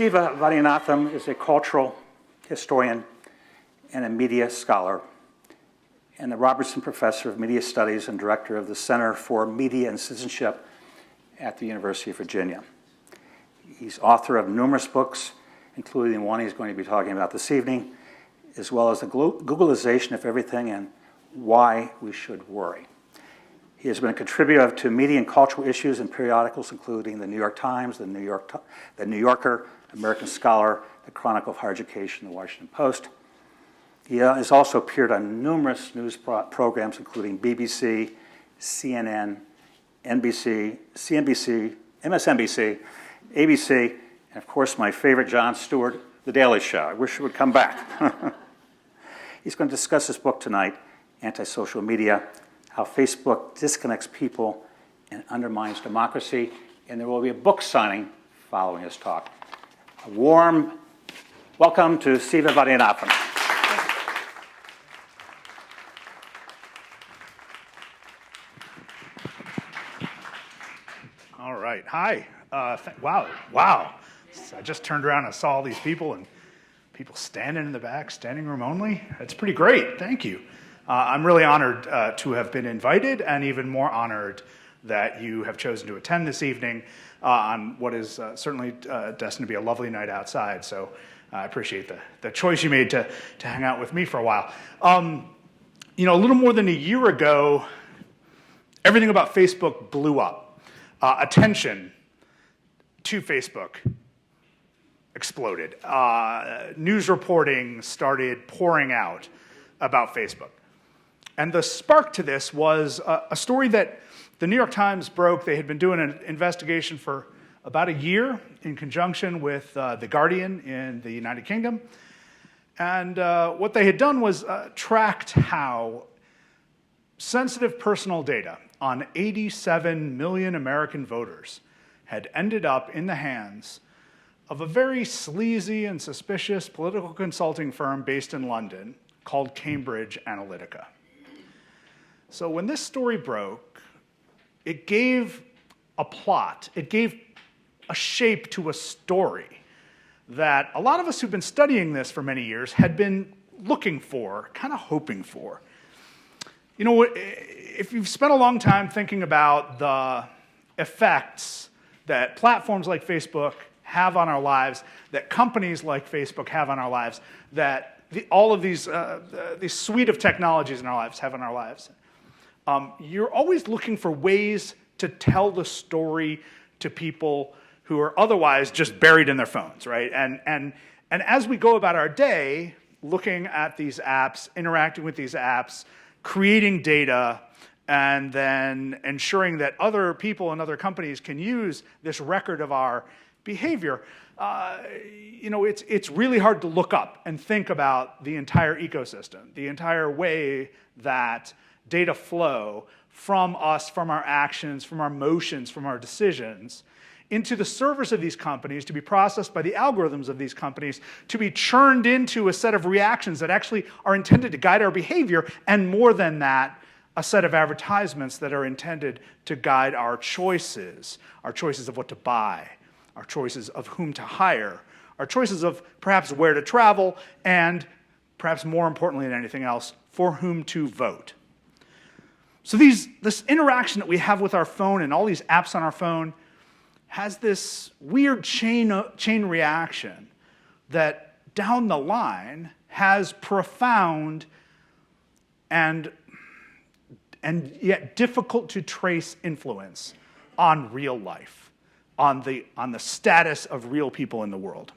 Siva Vaidhyanathan is a cultural historian and a media scholar, and the Robertson Professor of Media Studies and Director of the Center for Media and Citizenship at the University of Virginia. He's author of numerous books, including the one he's going to be talking about this evening, as well as the Googleization of everything and why we should worry. He has been a contributor to media and cultural issues in periodicals including the New York Times, the New Yorker, American Scholar, the Chronicle of Higher Education, the Washington Post. He has also appeared on numerous news programs including BBC, CNN, NBC, CNBC, MSNBC, ABC, and of course my favorite, Jon Stewart, The Daily Show. I wish he would come back. He's going to discuss his book tonight, Anti-Social Media, How Facebook Disconnects People and Undermines Democracy, and there will be a book signing following his talk. A warm welcome to Siva Vaidhyanathan. All right, hi. Wow. I just turned around and saw all these people and people standing in the back, standing room only. That's pretty great, thank you. I'm really honored to have been invited, and even more honored that you have chosen to attend this evening on what is certainly destined to be a lovely night outside. So I appreciate the choice you made to hang out with me for a while. A little more than a year ago, everything about Facebook blew up. Attention to Facebook exploded. News reporting started pouring out about Facebook. And the spark to this was a story that the New York Times broke. They had been doing an investigation for about a year in conjunction with The Guardian in the United Kingdom. And what they had done was tracked how sensitive personal data on 87 million American voters had ended up in the hands of a very sleazy and suspicious political consulting firm based in London called Cambridge Analytica. So when this story broke, it gave a plot, it gave a shape to a story that a lot of us who've been studying this for many years had been looking for, kind of hoping for. You know, if you've spent a long time thinking about the effects that platforms like Facebook have on our lives, that companies like Facebook have on our lives, that all of these suite of technologies in our lives have on our lives, you're always looking for ways to tell the story to people who are otherwise just buried in their phones, right? And as we go about our day, looking at these apps, interacting with these apps, creating data, and then ensuring that other people and other companies can use this record of our behavior, it's really hard to look up and think about the entire ecosystem, the entire way that data flow from us, from our actions, from our motions, from our decisions, into the servers of these companies, to be processed by the algorithms of these companies, to be churned into a set of reactions that actually are intended to guide our behavior, and more than that, a set of advertisements that are intended to guide our choices of what to buy, our choices of whom to hire, our choices of perhaps where to travel, and perhaps more importantly than anything else, for whom to vote. So this interaction that we have with our phone and all these apps on our phone has this weird chain reaction that down the line has profound and yet difficult to trace influence on real life, on the status of real people in the world.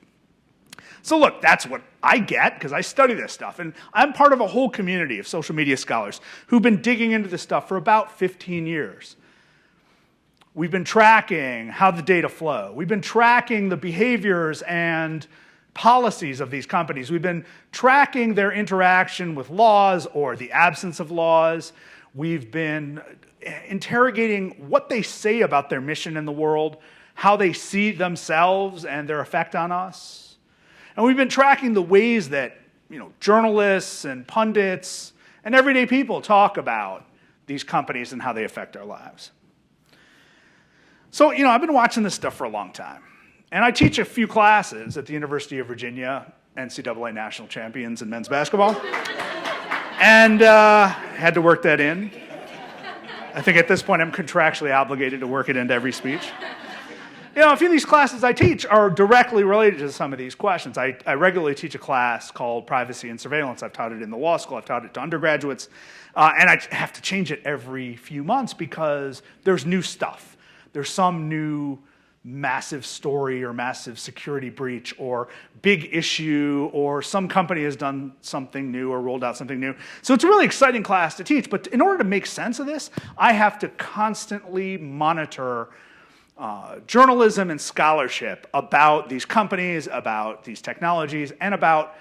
So look, that's what I get because I study this stuff, and I'm part of a whole community of social media scholars who've been digging into this stuff for about 15 years. We've been tracking how the data flow. We've been tracking the behaviors and policies of these companies. We've been tracking their interaction with laws or the absence of laws. We've been interrogating what they say about their mission in the world, how they see themselves and their effect on us. And we've been tracking the ways that journalists and pundits and everyday people talk about these companies and how they affect our lives. So, I've been watching this stuff for a long time. And I teach a few classes at the University of Virginia, NCAA national champions in men's basketball. And had to work that in. I think at this point I'm contractually obligated to work it into every speech. You know, a few of these classes I teach are directly related to some of these questions. I regularly teach a class called Privacy and Surveillance. I've taught it in the law school. I've taught it to undergraduates. And I have to change it every few months because there's new stuff. There's some new massive story or massive security breach or big issue or some company has done something new or rolled out something new. So it's a really exciting class to teach. But in order to make sense of this, I have to constantly monitor journalism and scholarship about these companies, about these technologies, and about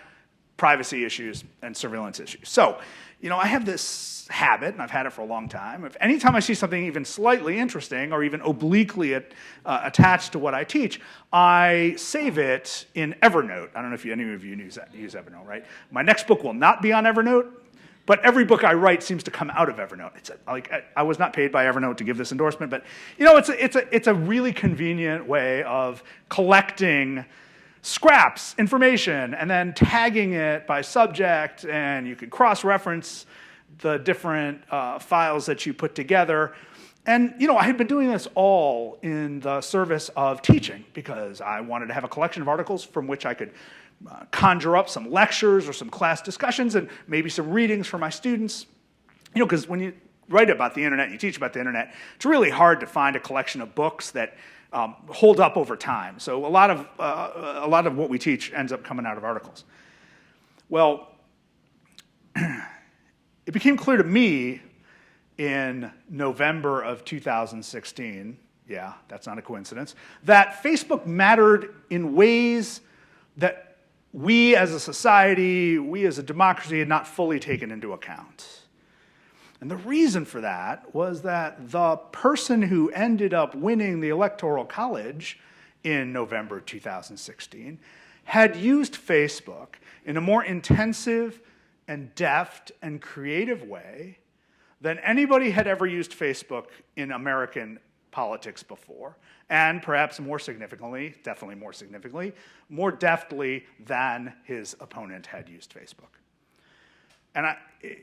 privacy issues and surveillance issues. So, you know, I have this habit, and I've had it for a long time, of anytime I see something even slightly interesting or even obliquely attached to what I teach, I save it in Evernote. I don't know if any of you use Evernote, right? My next book will not be on Evernote, but every book I write seems to come out of Evernote. It's like I was not paid by Evernote to give this endorsement, but you know, it's a really convenient way of collecting scraps, information, and then tagging it by subject, and you can cross-reference the different files that you put together. And you know, I had been doing this all in the service of teaching because I wanted to have a collection of articles from which I could conjure up some lectures or some class discussions and maybe some readings for my students. You know, because when you write about the internet, you teach about the internet, it's really hard to find a collection of books that hold up over time. So a lot of what we teach ends up coming out of articles. Well, it became clear to me in November of 2016, yeah, that's not a coincidence, that Facebook mattered in ways that we as a society, we as a democracy had not fully taken into account. And the reason for that was that the person who ended up winning the Electoral College in November 2016 had used Facebook in a more intensive and deft and creative way than anybody had ever used Facebook in American politics before, and perhaps more significantly, definitely more significantly, more deftly than his opponent had used Facebook. And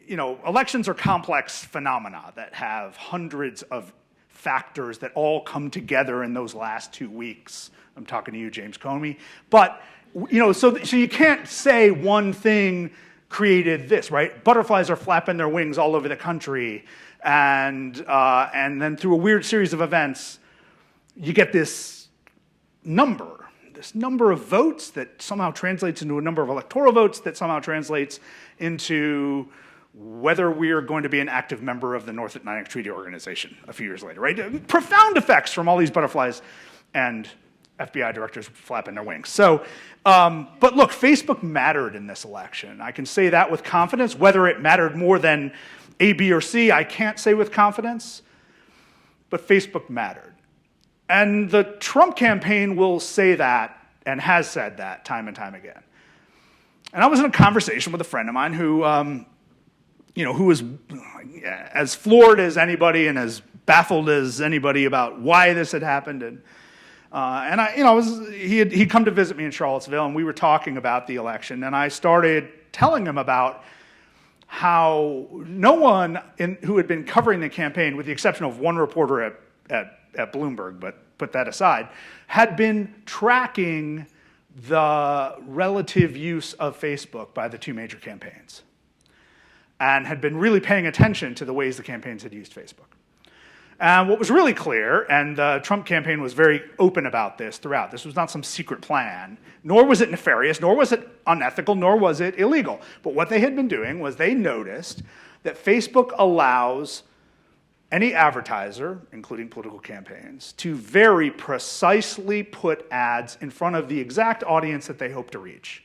you know, elections are complex phenomena that have hundreds of factors that all come together in those last 2 weeks. I'm talking to you, James Comey. But you know, so you can't say one thing created this, right? Butterflies are flapping their wings all over the country, and then through a weird series of events, you get this number of votes that somehow translates into a number of electoral votes that somehow translates into whether we are going to be an active member of the North Atlantic Treaty Organization a few years later, right? Profound effects from all these butterflies and FBI directors flapping their wings. So, but look, Facebook mattered in this election. I can say that with confidence. Whether it mattered more than A, B, or C, I can't say with confidence, but Facebook mattered. And the Trump campaign will say that and has said that time and time again. And I was in a conversation with a friend of mine who, you know, who was as floored as anybody and as baffled as anybody about why this had happened. And I, you know, he'd come to visit me in Charlottesville, and we were talking about the election. And I started telling him about how no one who had been covering the campaign, with the exception of one reporter at Bloomberg, but put that aside, had been tracking the relative use of Facebook by the two major campaigns and had been really paying attention to the ways the campaigns had used Facebook. And what was really clear, and the Trump campaign was very open about this throughout, this was not some secret plan, nor was it nefarious, nor was it unethical, nor was it illegal. But what they had been doing was they noticed that Facebook allows any advertiser, including political campaigns, to very precisely put ads in front of the exact audience that they hope to reach.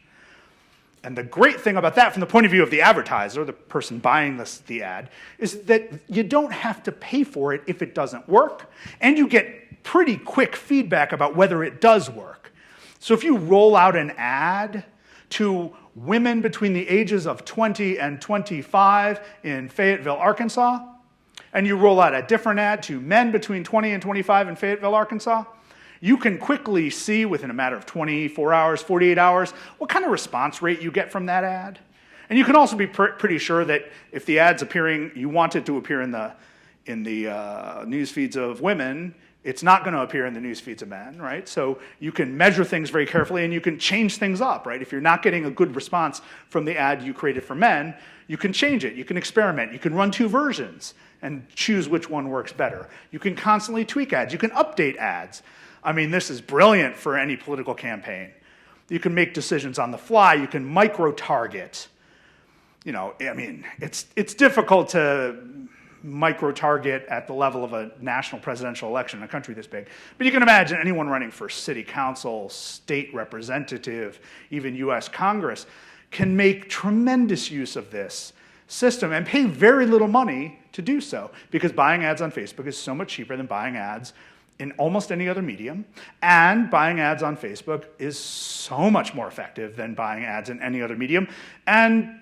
And the great thing about that, from the point of view of the advertiser, the person buying the ad, is that you don't have to pay for it if it doesn't work, and you get pretty quick feedback about whether it does work. So if you roll out an ad to women between the ages of 20 and 25 in Fayetteville, Arkansas, and you roll out a different ad to men between 20 and 25 in Fayetteville, Arkansas, you can quickly see within a matter of 24 hours, 48 hours, what kind of response rate you get from that ad. And you can also be pretty sure that if the ad's appearing, you want it to appear in the news feeds of women, it's not going to appear in the news feeds of men, right? So you can measure things very carefully and you can change things up, right? If you're not getting a good response from the ad you created for men, you can change it, you can experiment, you can run 2 versions and choose which one works better. You can constantly tweak ads, you can update ads. I mean, this is brilliant for any political campaign. You can make decisions on the fly, you can micro-target. You know, I mean, it's difficult to micro-target at the level of a national presidential election in a country this big. But you can imagine anyone running for city council, state representative, even US Congress, can make tremendous use of this system and pay very little money to do so, because buying ads on Facebook is so much cheaper than buying ads in almost any other medium, and buying ads on Facebook is so much more effective than buying ads in any other medium, and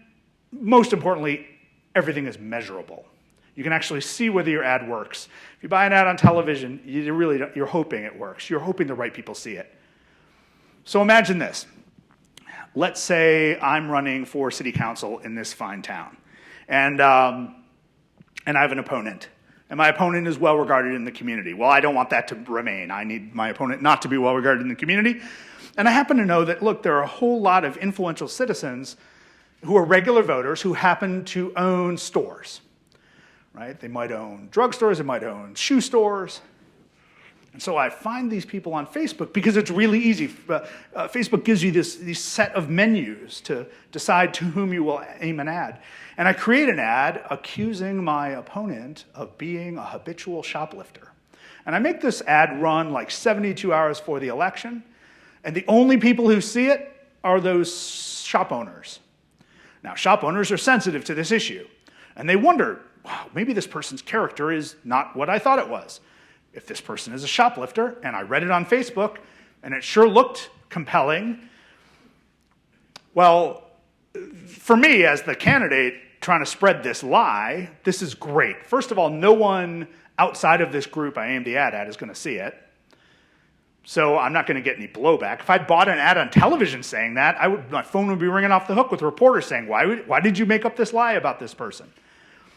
most importantly, everything is measurable. You can actually see whether your ad works. If you buy an ad on television, you're hoping it works. You're hoping the right people see it. So imagine this. Let's say I'm running for city council in this fine town, and I have an opponent. And my opponent is well regarded in the community. Well, I don't want that to remain. I need my opponent not to be well regarded in the community. And I happen to know that, look, there are a whole lot of influential citizens who are regular voters who happen to own stores. Right? They might own drugstores, they might own shoe stores. And so I find these people on Facebook because it's really easy. Facebook gives you these set of menus to decide to whom you will aim an ad. And I create an ad accusing my opponent of being a habitual shoplifter. And I make this ad run like 72 hours for the election. And the only people who see it are those shop owners. Now, shop owners are sensitive to this issue. And they wonder, wow, maybe this person's character is not what I thought it was. If this person is a shoplifter, and I read it on Facebook, and it sure looked compelling, well, for me, as the candidate trying to spread this lie, this is great. First of all, no one outside of this group I aimed the ad at is going to see it. So I'm not going to get any blowback. If I'd bought an ad on television saying that, my phone would be ringing off the hook with reporters saying, why did you make up this lie about this person?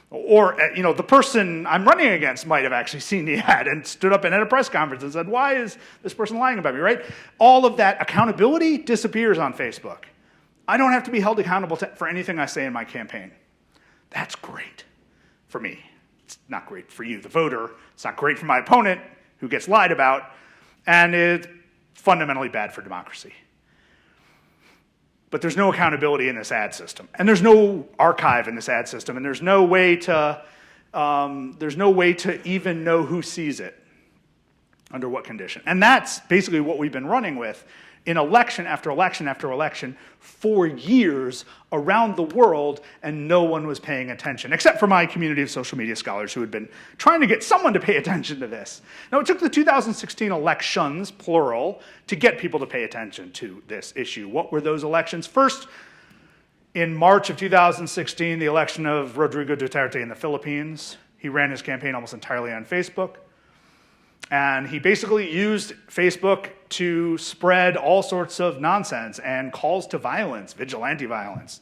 Or, the person I'm running against might have actually seen the ad and stood up and had a press conference and said, why is this person lying about me, right? All of that accountability disappears on Facebook. I don't have to be held accountable for anything I say in my campaign. That's great for me. It's not great for you, the voter. It's not great for my opponent, who gets lied about. And it's fundamentally bad for democracy. But there's no accountability in this ad system, and there's no archive in this ad system, and there's no way to even know who sees it under what condition. And that's basically what we've been running with in election after election after election for years around the world, and no one was paying attention, except for my community of social media scholars who had been trying to get someone to pay attention to this. Now, it took the 2016 elections, plural, to get people to pay attention to this issue. What were those elections? First, in March of 2016, the election of Rodrigo Duterte in the Philippines. He ran his campaign almost entirely on Facebook. And he basically used Facebook to spread all sorts of nonsense and calls to violence, vigilante violence,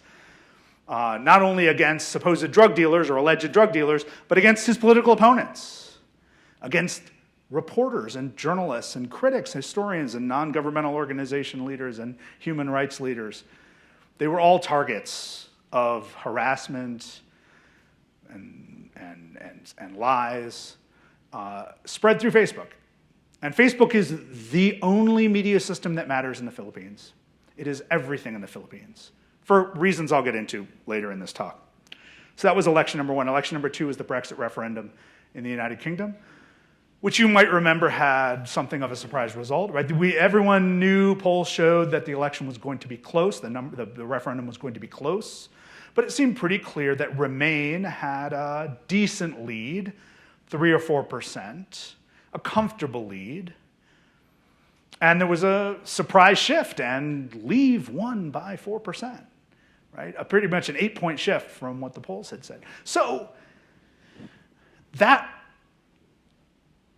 not only against supposed drug dealers or alleged drug dealers, but against his political opponents, against reporters and journalists and critics, historians and non-governmental organization leaders and human rights leaders. They were all targets of harassment and lies. Spread through Facebook. And Facebook is the only media system that matters in the Philippines. It is everything in the Philippines, for reasons I'll get into later in this talk. So that was election number one. Election number two was the Brexit referendum in the United Kingdom, which you might remember had something of a surprise result. Right? Everyone knew, polls showed that the election was going to be close, the referendum was going to be close, but it seemed pretty clear that Remain had a decent lead, 3 or 4%, a comfortable lead. And there was a surprise shift, and Leave won by 4%, right? Pretty much an 8-point shift from what the polls had said. So that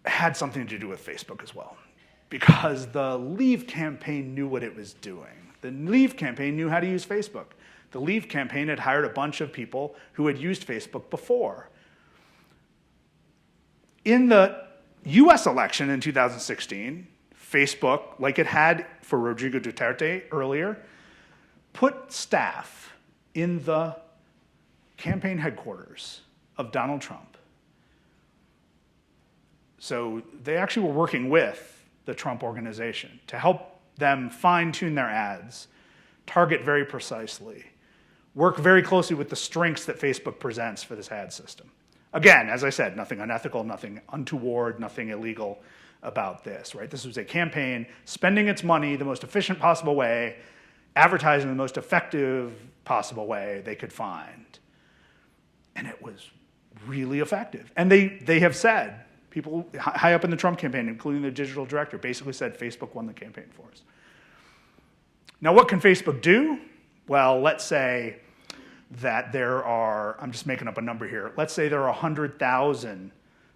had something to do with Facebook as well, because the Leave campaign knew what it was doing. The Leave campaign knew how to use Facebook. The Leave campaign had hired a bunch of people who had used Facebook before. In the US election in 2016, Facebook, like it had for Rodrigo Duterte earlier, put staff in the campaign headquarters of Donald Trump. So they actually were working with the Trump organization to help them fine-tune their ads, target very precisely, work very closely with the strengths that Facebook presents for this ad system. Again, as I said, nothing unethical, nothing untoward, nothing illegal about this, right? This was a campaign spending its money the most efficient possible way, advertising the most effective possible way they could find. And it was really effective. And they have said, people high up in the Trump campaign, including the digital director, basically said Facebook won the campaign for us. Now, what can Facebook do? Well, let's say that there are, I'm just making up a number here, let's say there are 100,000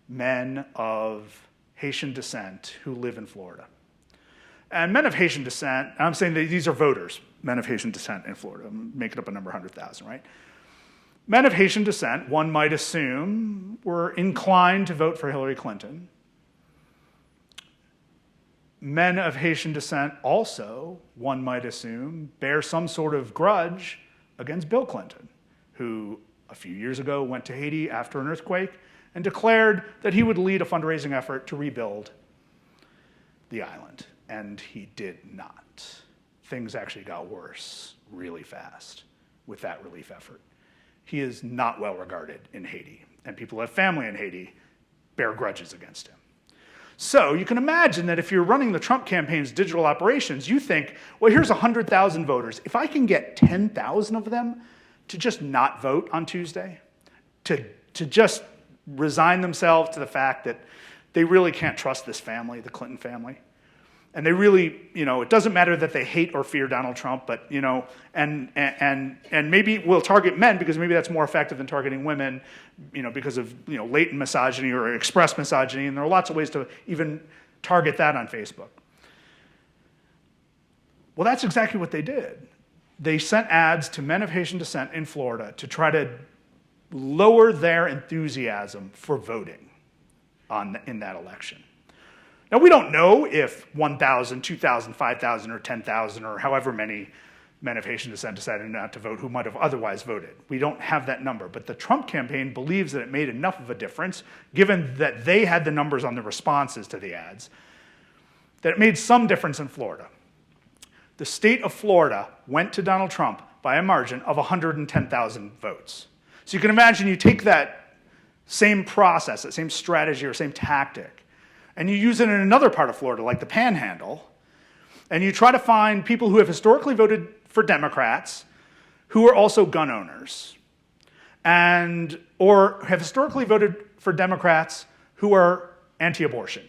men of Haitian descent who live in Florida. And men of Haitian descent, I'm saying that these are voters, men of Haitian descent in Florida. I'm making up a number, 100,000, right? Men of Haitian descent, one might assume, were inclined to vote for Hillary Clinton. Men of Haitian descent also, one might assume, bear some sort of grudge against Bill Clinton, who a few years ago went to Haiti after an earthquake and declared that he would lead a fundraising effort to rebuild the island. And he did not. Things actually got worse really fast with that relief effort. He is not well regarded in Haiti, and people who have family in Haiti bear grudges against him. So you can imagine that if you're running the Trump campaign's digital operations, you think, well, here's 100,000 voters. If I can get 10,000 of them to just not vote on Tuesday, to just resign themselves to the fact that they really can't trust this family, the Clinton family, and they really, it doesn't matter that they hate or fear Donald Trump, but, and maybe we'll target men because maybe that's more effective than targeting women, because of, latent misogyny or expressed misogyny, and there are lots of ways to even target that on Facebook. Well, that's exactly what they did. They sent ads to men of Haitian descent in Florida to try to lower their enthusiasm for voting in that election. Now, we don't know if 1,000, 2,000, 5,000, or 10,000, or however many men of Haitian descent decided not to vote who might have otherwise voted. We don't have that number. But the Trump campaign believes that it made enough of a difference, given that they had the numbers on the responses to the ads, that it made some difference in Florida. The state of Florida went to Donald Trump by a margin of 110,000 votes. So you can imagine you take that same process, that same strategy or same tactic, and you use it in another part of Florida, like the Panhandle, and you try to find people who have historically voted for Democrats who are also gun owners, or have historically voted for Democrats who are anti-abortion.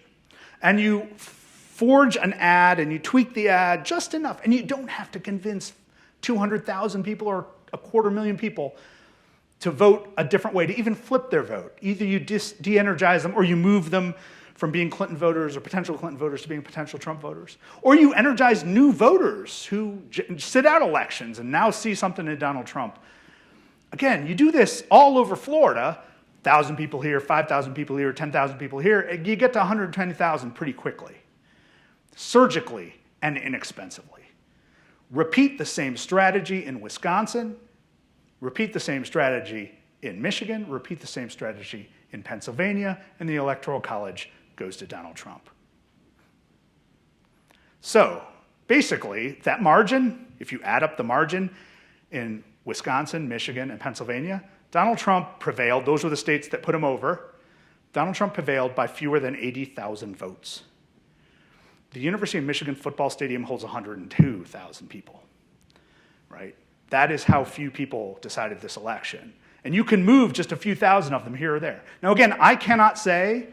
And you forge an ad and you tweak the ad just enough, and you don't have to convince 200,000 people or 250,000 people to vote a different way, to even flip their vote. Either you de-energize them or you move them from being Clinton voters or potential Clinton voters to being potential Trump voters. Or you energize new voters who sit out elections and now see something in Donald Trump. Again, you do this all over Florida, 1,000 people here, 5,000 people here, 10,000 people here, you get to 120,000 pretty quickly, surgically and inexpensively. Repeat the same strategy in Wisconsin, repeat the same strategy in Michigan, repeat the same strategy in Pennsylvania, and the Electoral College goes to Donald Trump. So basically, that margin, if you add up the margin in Wisconsin, Michigan, and Pennsylvania, Donald Trump prevailed. Those were the states that put him over. Donald Trump prevailed by fewer than 80,000 votes. The University of Michigan football stadium holds 102,000 people, right? That is how few people decided this election. And you can move just a few thousand of them here or there. Now, again, I cannot say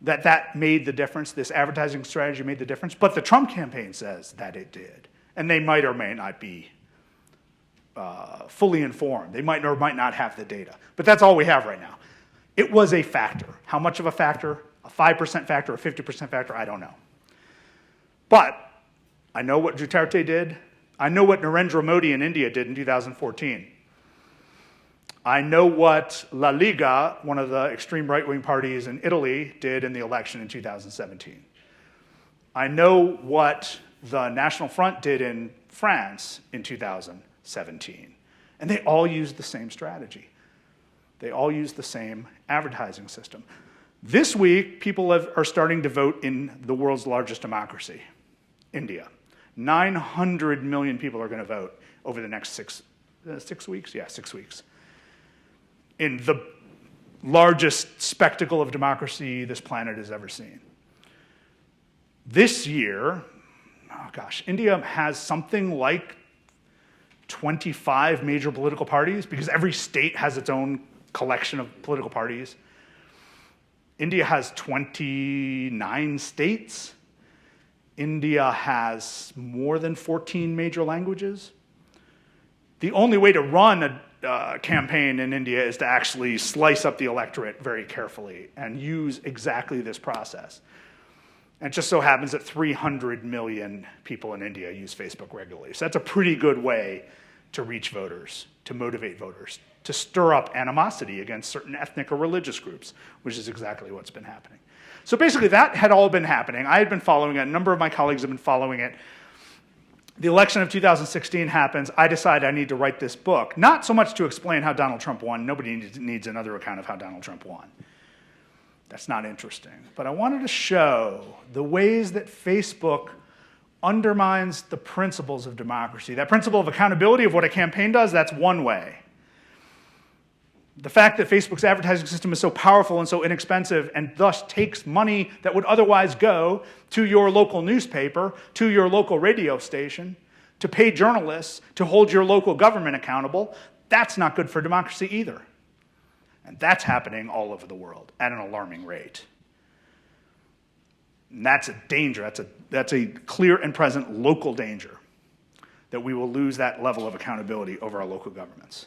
that made the difference, this advertising strategy made the difference, but the Trump campaign says that it did. And they might or may not be fully informed. They might or might not have the data. But that's all we have right now. It was a factor. How much of a factor? A 5% factor, a 50% factor? I don't know. But I know what Duterte did. I know what Narendra Modi in India did in 2014. I know what La Liga, one of the extreme right-wing parties in Italy, did in the election in 2017. I know what the National Front did in France in 2017. And they all used the same strategy. They all used the same advertising system. This week, people are starting to vote in the world's largest democracy, India. 900 million people are going to vote over the next 6 weeks? Yeah, 6 weeks. In the largest spectacle of democracy this planet has ever seen. This year, India has something like 25 major political parties because every state has its own collection of political parties. India has 29 states. India has more than 14 major languages. The only way to run a campaign in India is to actually slice up the electorate very carefully and use exactly this process. And it just so happens that 300 million people in India use Facebook regularly. So that's a pretty good way to reach voters, to motivate voters, to stir up animosity against certain ethnic or religious groups, which is exactly what's been happening. So basically that had all been happening. I had been following it. A number of my colleagues have been following it. The election of 2016 happens. I decide I need to write this book, not so much to explain how Donald Trump won. Nobody needs another account of how Donald Trump won. That's not interesting. But I wanted to show the ways that Facebook undermines the principles of democracy. That principle of accountability of what a campaign does, that's one way. The fact that Facebook's advertising system is so powerful and so inexpensive and thus takes money that would otherwise go to your local newspaper, to your local radio station, to pay journalists, to hold your local government accountable, that's not good for democracy either. And that's happening all over the world at an alarming rate. And that's a danger. That's a clear and present local danger that we will lose that level of accountability over our local governments.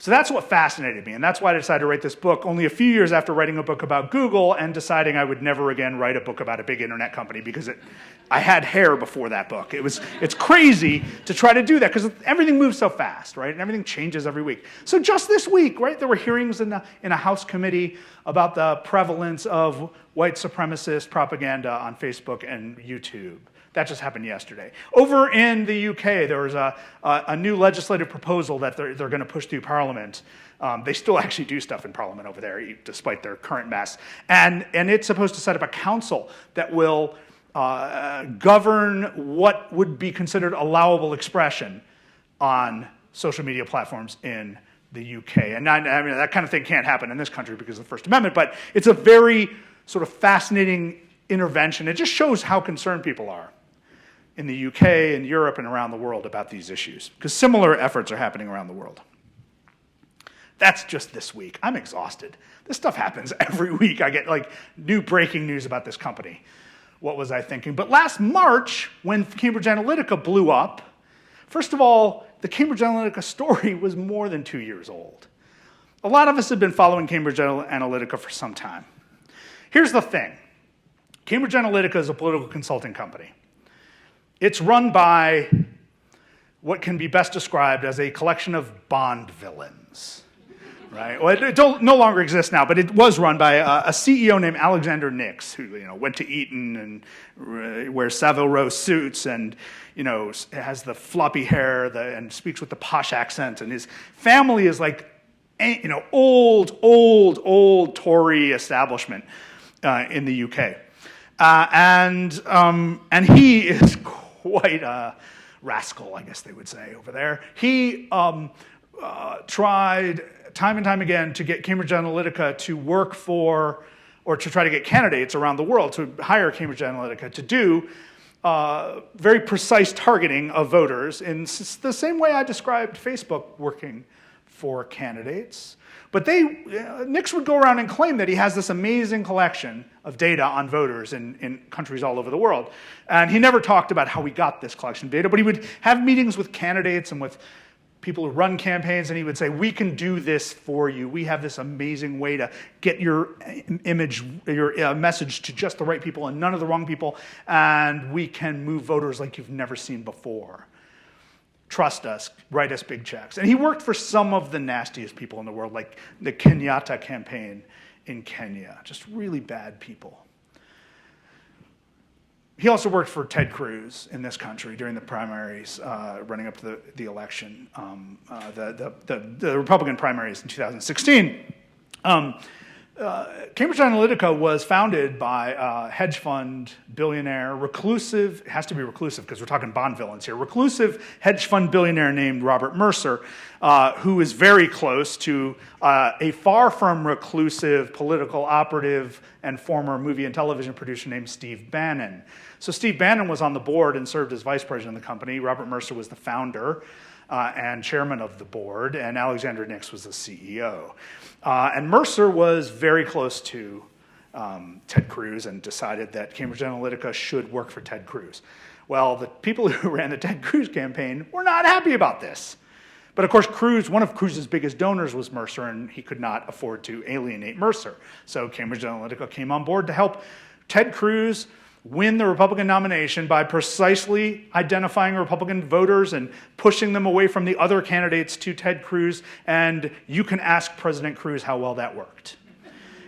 So that's what fascinated me, and that's why I decided to write this book only a few years after writing a book about Google and deciding I would never again write a book about a big internet company because I had hair before that book. It's crazy to try to do that because everything moves so fast, right? And everything changes every week. So just this week, right, there were hearings in a House committee about the prevalence of white supremacist propaganda on Facebook and YouTube. That just happened yesterday. Over in the UK, there was a new legislative proposal that they're going to push through Parliament. They still actually do stuff in Parliament over there, despite their current mess. And it's supposed to set up a council that will govern what would be considered allowable expression on social media platforms in the UK. And that kind of thing can't happen in this country because of the First Amendment, but it's a very sort of fascinating intervention. It just shows how concerned people are in the UK and Europe and around the world about these issues, because similar efforts are happening around the world. That's just this week. I'm exhausted. This stuff happens every week. I get like new breaking news about this company. What was I thinking? But last March, when Cambridge Analytica blew up, first of all, the Cambridge Analytica story was more than 2 years old. A lot of us have been following Cambridge Analytica for some time. Here's the thing. Cambridge Analytica is a political consulting company. It's run by what can be best described as a collection of Bond villains, right? Well, it no longer exists now, but it was run by a CEO named Alexander Nix, who went to Eton and wears Savile Row suits and has the floppy hair and speaks with the posh accent, and his family is like old Tory establishment in the UK, and he is quite a rascal, I guess they would say over there. He tried time and time again to get Cambridge Analytica to work for, or to try to get candidates around the world to hire Cambridge Analytica to do very precise targeting of voters in the same way I described Facebook working for candidates. But Nix would go around and claim that he has this amazing collection of data on voters in countries all over the world. And he never talked about how he got this collection of data, but he would have meetings with candidates and with people who run campaigns, and he would say, we can do this for you. We have this amazing way to get your image, your message to just the right people and none of the wrong people, and we can move voters like you've never seen before. Trust us, write us big checks. And he worked for some of the nastiest people in the world, like the Kenyatta campaign in Kenya, just really bad people. He also worked for Ted Cruz in this country during the primaries running up to the election, the Republican primaries in 2016. Cambridge Analytica was founded by a hedge fund billionaire, reclusive, it has to be reclusive because we're talking bond villains here, reclusive hedge fund billionaire named Robert Mercer, who is very close to a far from reclusive political operative and former movie and television producer named Steve Bannon. So Steve Bannon was on the board and served as vice president of the company. Robert Mercer was the founder and chairman of the board, and Alexander Nix was the CEO. And Mercer was very close to Ted Cruz and decided that Cambridge Analytica should work for Ted Cruz. Well, the people who ran the Ted Cruz campaign were not happy about this. But of course, one of Cruz's biggest donors was Mercer, and he could not afford to alienate Mercer. So Cambridge Analytica came on board to help Ted Cruz win the Republican nomination by precisely identifying Republican voters and pushing them away from the other candidates to Ted Cruz, and you can ask President Cruz how well that worked.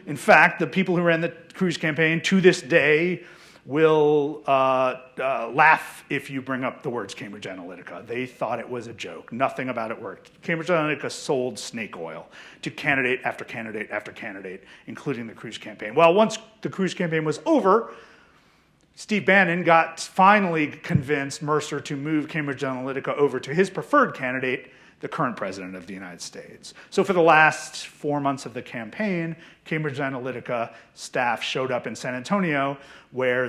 In fact, the people who ran the Cruz campaign to this day will laugh if you bring up the words Cambridge Analytica. They thought it was a joke. Nothing about it worked. Cambridge Analytica sold snake oil to candidate after candidate after candidate, including the Cruz campaign. Well, once the Cruz campaign was over, Steve Bannon finally convinced Mercer to move Cambridge Analytica over to his preferred candidate, the current president of the United States. So for the last 4 months of the campaign, Cambridge Analytica staff showed up in San Antonio where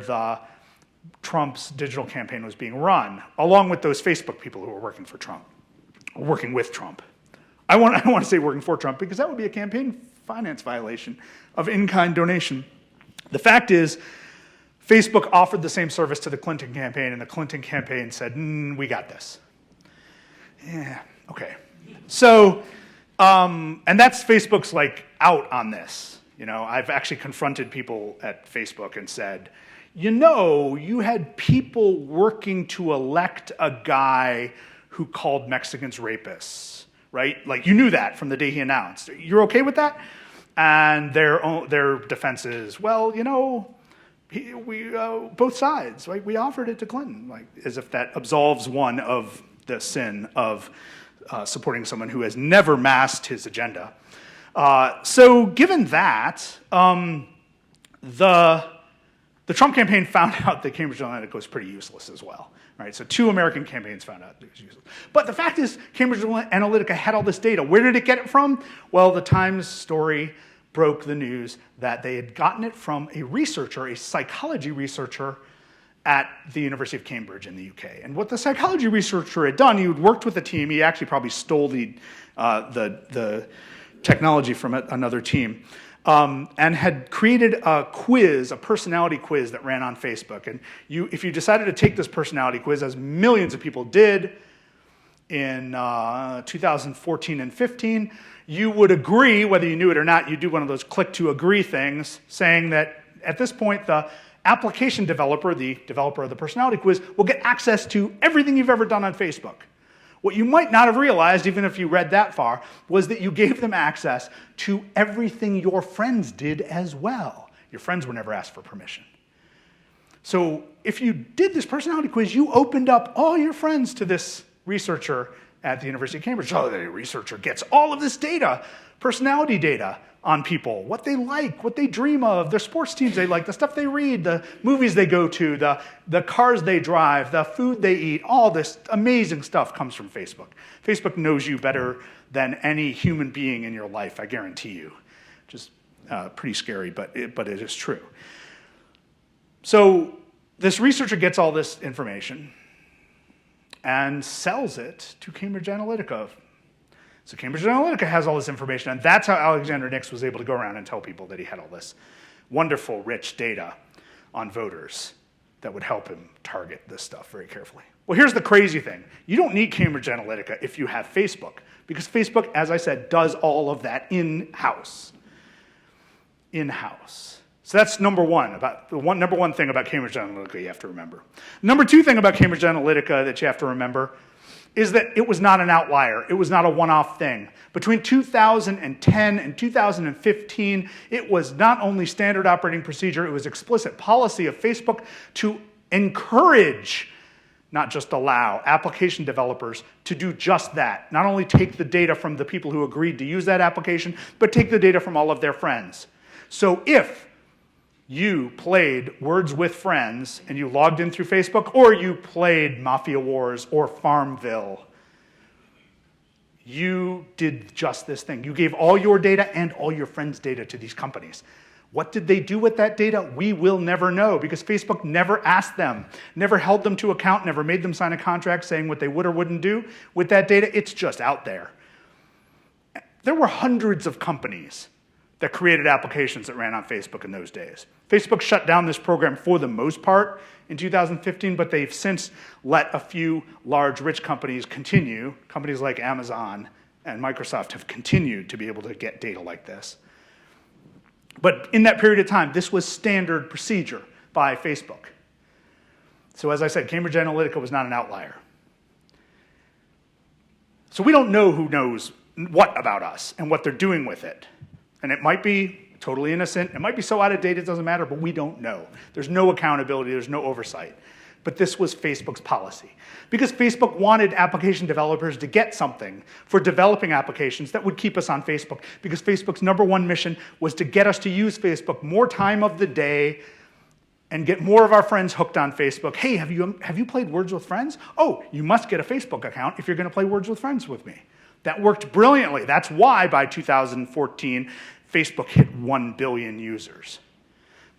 Trump's digital campaign was being run, along with those Facebook people who were working for Trump, working with Trump. I want to say working for Trump because that would be a campaign finance violation of in-kind donation. The fact is, Facebook offered the same service to the Clinton campaign, and the Clinton campaign said, we got this. Yeah, okay. So, and that's Facebook's out on this. I've actually confronted people at Facebook and said, you had people working to elect a guy who called Mexicans rapists, right? You knew that from the day he announced. You're okay with that? And their defense is, well, both sides, right? We offered it to Clinton, as if that absolves one of the sin of supporting someone who has never masked his agenda. So given that, the Trump campaign found out that Cambridge Analytica was pretty useless as well, right? So 2 American campaigns found out it was useless. But the fact is, Cambridge Analytica had all this data. Where did it get it from? Well, the Times story broke the news that they had gotten it from a psychology researcher at the University of Cambridge in the UK. And what the psychology researcher had done, he had worked with a team, he actually probably stole the technology from another team, and had created a quiz, a personality quiz that ran on Facebook. And if you decided to take this personality quiz, as millions of people did in 2014 and 15, you would agree, whether you knew it or not, you do one of those click to agree things, saying that at this point, the application developer, the developer of the personality quiz, will get access to everything you've ever done on Facebook. What you might not have realized, even if you read that far, was that you gave them access to everything your friends did as well. Your friends were never asked for permission. So if you did this personality quiz, you opened up all your friends to this researcher at the University of Cambridge. So the researcher gets all of this data, personality data on people, what they like, what they dream of, their sports teams they like, the stuff they read, the movies they go to, the cars they drive, the food they eat. All this amazing stuff comes from Facebook. Facebook knows you better than any human being in your life, I guarantee you. Just pretty scary, but it is true. So this researcher gets all this information and sells it to Cambridge Analytica. So Cambridge Analytica has all this information, and that's how Alexander Nix was able to go around and tell people that he had all this wonderful, rich data on voters that would help him target this stuff very carefully. Well, here's the crazy thing. You don't need Cambridge Analytica if you have Facebook, because Facebook, as I said, does all of that in-house. In-house. So that's number one thing about Cambridge Analytica you have to remember. Number two thing about Cambridge Analytica that you have to remember is that it was not an outlier. It was not a one-off thing. Between 2010 and 2015, it was not only standard operating procedure, it was explicit policy of Facebook to encourage, not just allow, application developers to do just that. Not only take the data from the people who agreed to use that application, but take the data from all of their friends. So if you played Words with Friends and you logged in through Facebook, or you played Mafia Wars or Farmville, you did just this thing. You gave all your data and all your friends' data to these companies. What did they do with that data? We will never know, because Facebook never asked them, never held them to account, never made them sign a contract saying what they would or wouldn't do with that data. It's just out there. There were hundreds of companies that created applications that ran on Facebook in those days. Facebook shut down this program for the most part in 2015, but they've since let a few large, rich companies continue. Companies like Amazon and Microsoft have continued to be able to get data like this. But in that period of time, this was standard procedure by Facebook. So as I said, Cambridge Analytica was not an outlier. So we don't know who knows what about us and what they're doing with it. And it might be totally innocent. It might be so out of date it doesn't matter, but we don't know. There's no accountability. There's no oversight. But this was Facebook's policy. Because Facebook wanted application developers to get something for developing applications that would keep us on Facebook. Because Facebook's number one mission was to get us to use Facebook more time of the day and get more of our friends hooked on Facebook. Hey, have you played Words with Friends? Oh, you must get a Facebook account if you're going to play Words with Friends with me. That worked brilliantly. That's why by 2014, Facebook hit 1 billion users.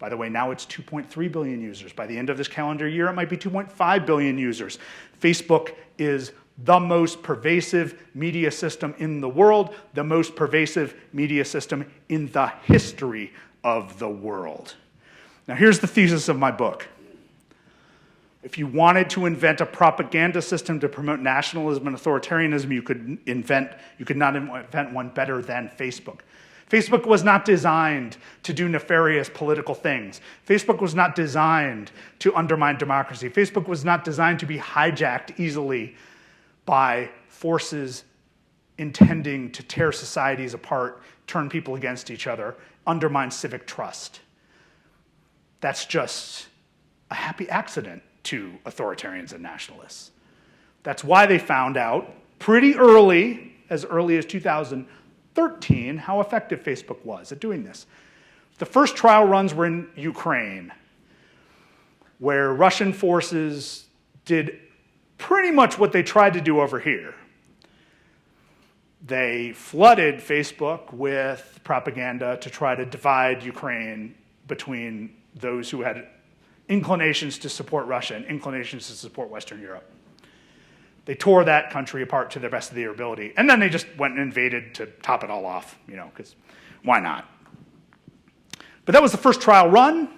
By the way, now it's 2.3 billion users. By the end of this calendar year, it might be 2.5 billion users. Facebook is the most pervasive media system in the world, the most pervasive media system in the history of the world. Now, here's the thesis of my book. If you wanted to invent a propaganda system to promote nationalism and authoritarianism, you could not invent one better than Facebook. Facebook was not designed to do nefarious political things. Facebook was not designed to undermine democracy. Facebook was not designed to be hijacked easily by forces intending to tear societies apart, turn people against each other, undermine civic trust. That's just a happy accident to authoritarians and nationalists. That's why they found out pretty early as 2013, how effective Facebook was at doing this. The first trial runs were in Ukraine, where Russian forces did pretty much what they tried to do over here. They flooded Facebook with propaganda to try to divide Ukraine between those who had inclinations to support Russia and inclinations to support Western Europe. They tore that country apart to the best of their ability, and then they just went and invaded to top it all off, because why not? But that was the first trial run.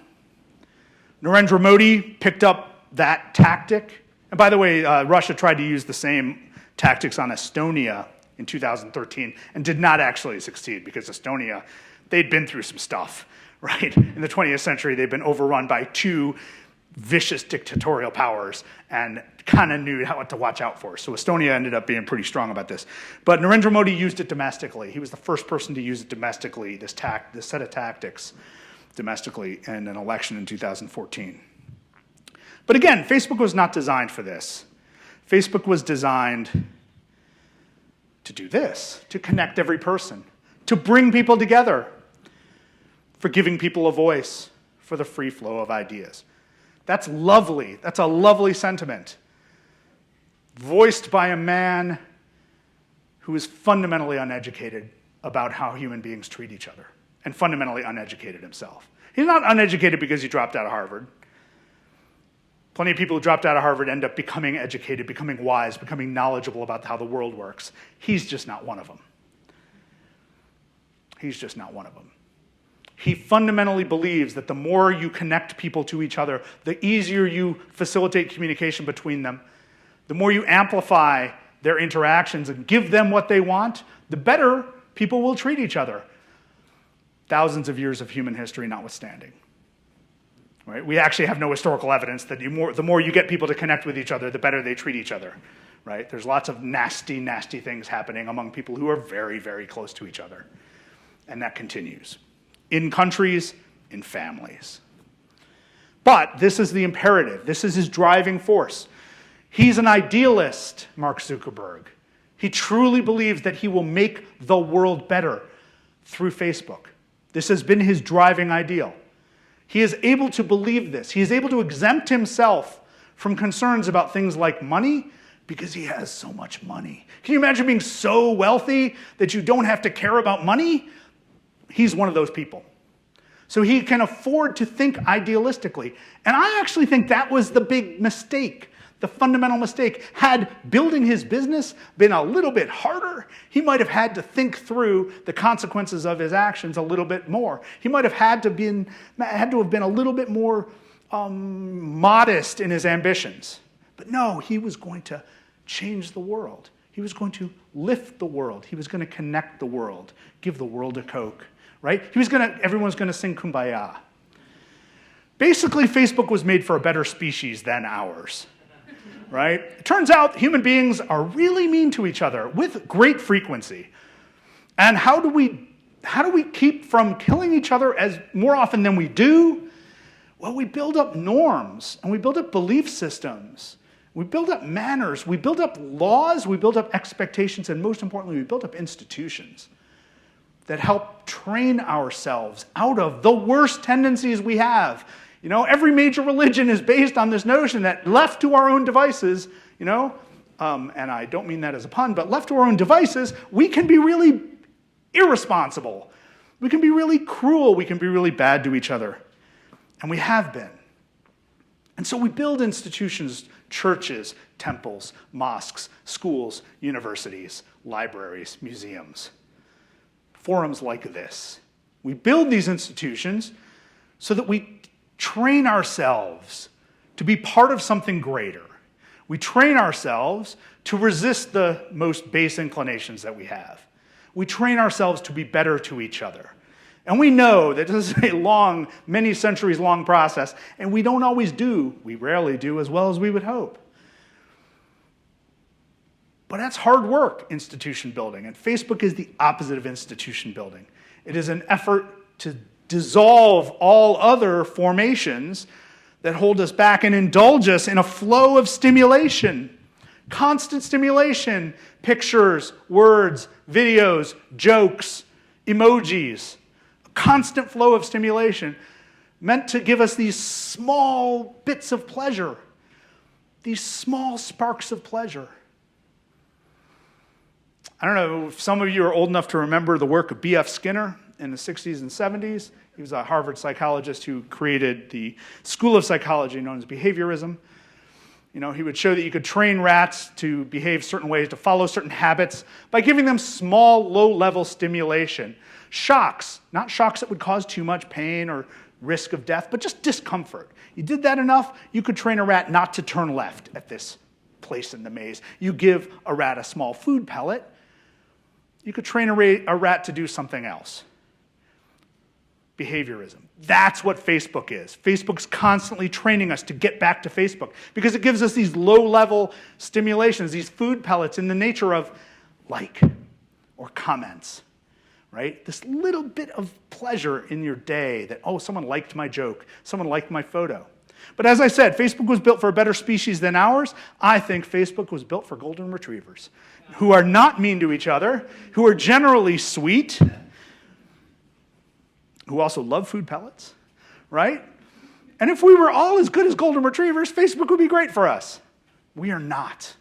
Narendra Modi picked up that tactic. And by the way, Russia tried to use the same tactics on Estonia in 2013 and did not actually succeed, because Estonia, they'd been through some stuff. Right? In the 20th century, they've been overrun by two vicious dictatorial powers and kind of knew what to watch out for. So Estonia ended up being pretty strong about this. But Narendra Modi used it domestically. He was the first person to use it domestically, this set of tactics domestically in an election in 2014. But again, Facebook was not designed for this. Facebook was designed to do this, to connect every person, to bring people together, for giving people a voice, for the free flow of ideas. That's lovely. That's a lovely sentiment. Voiced by a man who is fundamentally uneducated about how human beings treat each other, and fundamentally uneducated himself. He's not uneducated because he dropped out of Harvard. Plenty of people who dropped out of Harvard end up becoming educated, becoming wise, becoming knowledgeable about how the world works. He's just not one of them. He's just not one of them. He fundamentally believes that the more you connect people to each other, the easier you facilitate communication between them, the more you amplify their interactions and give them what they want, the better people will treat each other. Thousands of years of human history notwithstanding. Right? We actually have no historical evidence that the more you get people to connect with each other, the better they treat each other. Right? There's lots of nasty, nasty things happening among people who are very, very close to each other. And that continues. In countries, in families. But this is the imperative. This is his driving force. He's an idealist, Mark Zuckerberg. He truly believes that he will make the world better through Facebook. This has been his driving ideal. He is able to believe this. He is able to exempt himself from concerns about things like money because he has so much money. Can you imagine being so wealthy that you don't have to care about money? He's one of those people. So he can afford to think idealistically. And I actually think that was the big mistake, the fundamental mistake. Had building his business been a little bit harder, he might have had to think through the consequences of his actions a little bit more. He might have had to have been a little bit more modest in his ambitions. But no, he was going to change the world. He was going to lift the world. He was going to connect the world, give the world a Coke. Right? Everyone's going to sing Kumbaya. Basically, Facebook was made for a better species than ours. Right? It turns out human beings are really mean to each other with great frequency. And how do we keep from killing each other as more often than we do? Well, we build up norms and we build up belief systems. We build up manners. We build up laws. We build up expectations. And most importantly, we build up institutions that help train ourselves out of the worst tendencies we have. You know, every major religion is based on this notion that left to our own devices, and I don't mean that as a pun, but left to our own devices, we can be really irresponsible. We can be really cruel. We can be really bad to each other. And we have been. And so we build institutions, churches, temples, mosques, schools, universities, libraries, museums. Forums like this. We build these institutions so that we train ourselves to be part of something greater. We train ourselves to resist the most base inclinations that we have. We train ourselves to be better to each other. And we know that this is a long, many centuries long process, and we rarely do as well as we would hope. But that's hard work, institution building, and Facebook is the opposite of institution building. It is an effort to dissolve all other formations that hold us back and indulge us in a flow of stimulation, constant stimulation, pictures, words, videos, jokes, emojis, a constant flow of stimulation meant to give us these small bits of pleasure, these small sparks of pleasure. I don't know if some of you are old enough to remember the work of B.F. Skinner in the 60s and 70s. He was a Harvard psychologist who created the school of psychology known as behaviorism. He would show that you could train rats to behave certain ways, to follow certain habits, by giving them small, low-level stimulation. Shocks, not shocks that would cause too much pain or risk of death, but just discomfort. You did that enough, you could train a rat not to turn left at this place in the maze. You give a rat a small food pellet, you could train a rat to do something else. Behaviorism. That's what Facebook is. Facebook's constantly training us to get back to Facebook because it gives us these low-level stimulations, these food pellets in the nature of like or comments, right? This little bit of pleasure in your day that, someone liked my joke, someone liked my photo. But as I said, Facebook was built for a better species than ours. I think Facebook was built for golden retrievers who are not mean to each other, who are generally sweet, who also love food pellets, right? And if we were all as good as golden retrievers, Facebook would be great for us. We are not.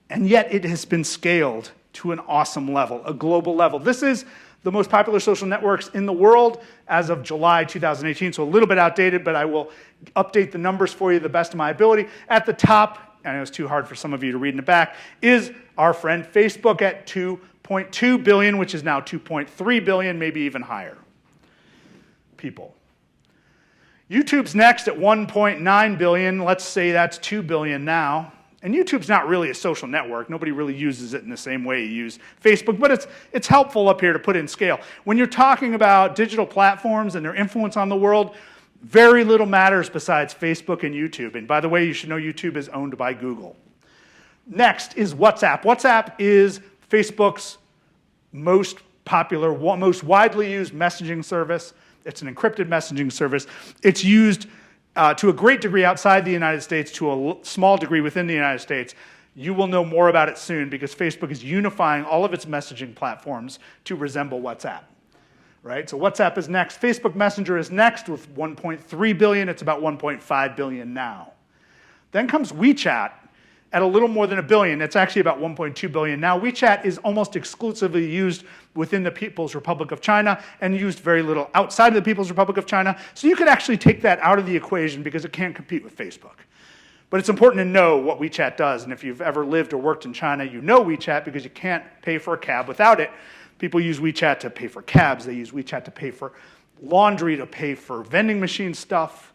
And yet it has been scaled to an awesome level, a global level. This is the most popular social networks in the world as of July 2018, so a little bit outdated, but I will update the numbers for you the best of my ability. At the top, I know it's too hard for some of you to read in the back, is our friend Facebook at 2.2 billion, which is now 2.3 billion, maybe even higher people. YouTube's next at 1.9 billion. Let's say that's 2 billion now. And YouTube's not really a social network. Nobody really uses it in the same way you use Facebook, but it's helpful up here to put in scale. When you're talking about digital platforms and their influence on the world, very little matters besides Facebook and YouTube. And by the way, you should know YouTube is owned by Google. Next is WhatsApp. WhatsApp is Facebook's most popular, most widely used messaging service. It's an encrypted messaging service. It's used to a great degree outside the United States, to a small degree within the United States. You will know more about it soon because Facebook is unifying all of its messaging platforms to resemble WhatsApp. Right? So WhatsApp is next. Facebook Messenger is next with 1.3 billion. It's about 1.5 billion now. Then comes WeChat at a little more than a billion. It's actually about 1.2 billion now. WeChat is almost exclusively used within the People's Republic of China and used very little outside of the People's Republic of China. So you could actually take that out of the equation because it can't compete with Facebook. But it's important to know what WeChat does. And if you've ever lived or worked in China, you know WeChat because you can't pay for a cab without it. People use WeChat to pay for cabs. They use WeChat to pay for laundry, to pay for vending machine stuff.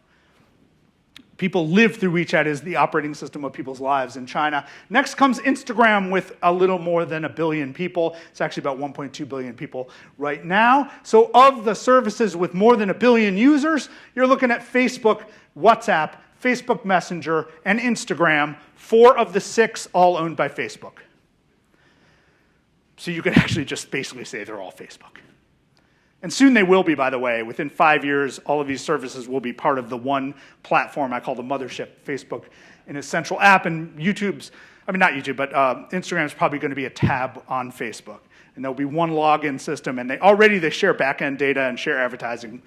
People live through WeChat as the operating system of people's lives in China. Next comes Instagram with a little more than a billion people. It's actually about 1.2 billion people right now. So of the services with more than a billion users, you're looking at Facebook, WhatsApp, Facebook Messenger, and Instagram, 4 of the 6 all owned by Facebook. So you could actually just basically say they're all Facebook. And soon they will be, by the way. Within 5 years, all of these services will be part of the one platform I call the mothership, Facebook, in a central app. And not YouTube, but Instagram's probably going to be a tab on Facebook. And there'll be one login system. And they share back-end data and share advertising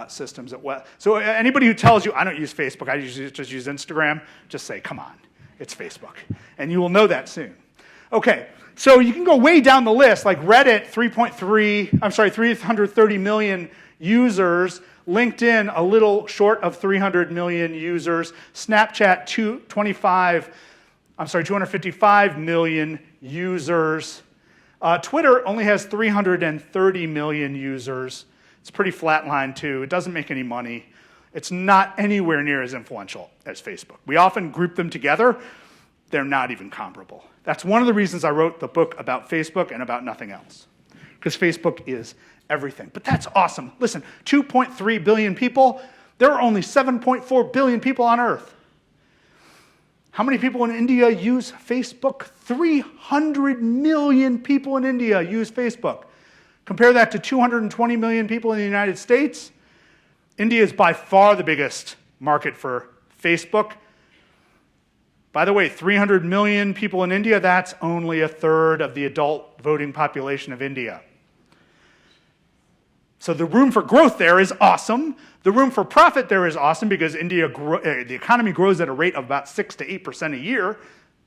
systems. So anybody who tells you, I don't use Facebook, I just use Instagram, just say, come on, it's Facebook. And you will know that soon. Okay. So you can go way down the list, like Reddit, 330 million users, LinkedIn, a little short of 300 million users, Snapchat, 255 million users. Twitter only has 330 million users. It's pretty flatline too. It doesn't make any money. It's not anywhere near as influential as Facebook. We often group them together. They're not even comparable. That's one of the reasons I wrote the book about Facebook and about nothing else, because Facebook is everything. But that's awesome. Listen, 2.3 billion people, there are only 7.4 billion people on Earth. How many people in India use Facebook? 300 million people in India use Facebook. Compare that to 220 million people in the United States. India is by far the biggest market for Facebook. By the way, 300 million people in India, that's only a third of the adult voting population of India. So the room for growth there is awesome. The room for profit there is awesome because the economy grows at a rate of about 6 to 8% a year,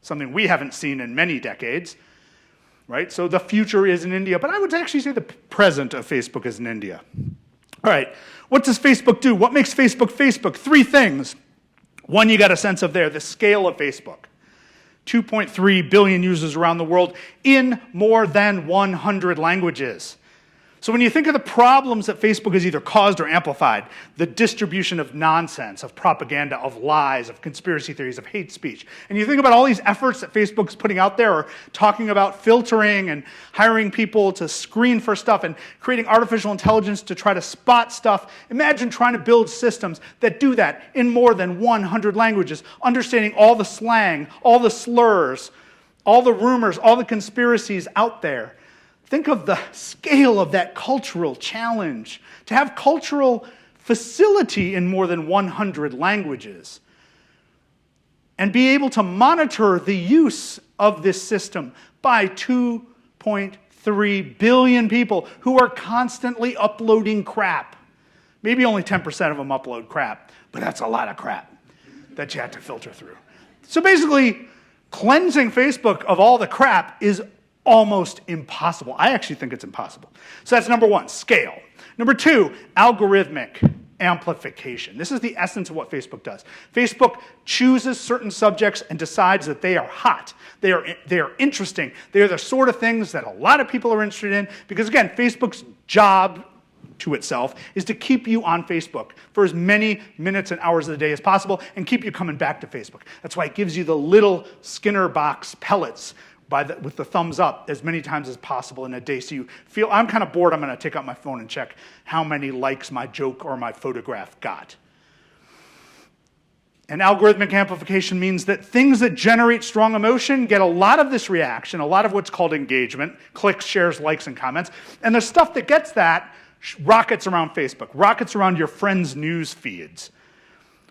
something we haven't seen in many decades. Right? So the future is in India, but I would actually say the present of Facebook is in India. All right, what does Facebook do? What makes Facebook Facebook? 3 things. One you got a sense of there, the scale of Facebook. 2.3 billion users around the world in more than 100 languages. So when you think of the problems that Facebook has either caused or amplified, the distribution of nonsense, of propaganda, of lies, of conspiracy theories, of hate speech, and you think about all these efforts that Facebook's putting out there, or talking about filtering and hiring people to screen for stuff and creating artificial intelligence to try to spot stuff, imagine trying to build systems that do that in more than 100 languages, understanding all the slang, all the slurs, all the rumors, all the conspiracies out there. Think of the scale of that cultural challenge. To have cultural facility in more than 100 languages and be able to monitor the use of this system by 2.3 billion people who are constantly uploading crap. Maybe only 10% of them upload crap, but that's a lot of crap that you have to filter through. So basically, cleansing Facebook of all the crap is almost impossible. I actually think it's impossible. So that's number 1, scale. Number 2, algorithmic amplification. This is the essence of what Facebook does. Facebook chooses certain subjects and decides that they are hot. They are interesting. They are the sort of things that a lot of people are interested in because, again, Facebook's job to itself is to keep you on Facebook for as many minutes and hours of the day as possible and keep you coming back to Facebook. That's why it gives you the little Skinner box pellets with the thumbs up as many times as possible in a day. So you feel, I'm kind of bored, I'm going to take out my phone and check how many likes my joke or my photograph got. And algorithmic amplification means that things that generate strong emotion get a lot of this reaction, a lot of what's called engagement, clicks, shares, likes, and comments. And the stuff that gets that rockets around Facebook, rockets around your friends' news feeds.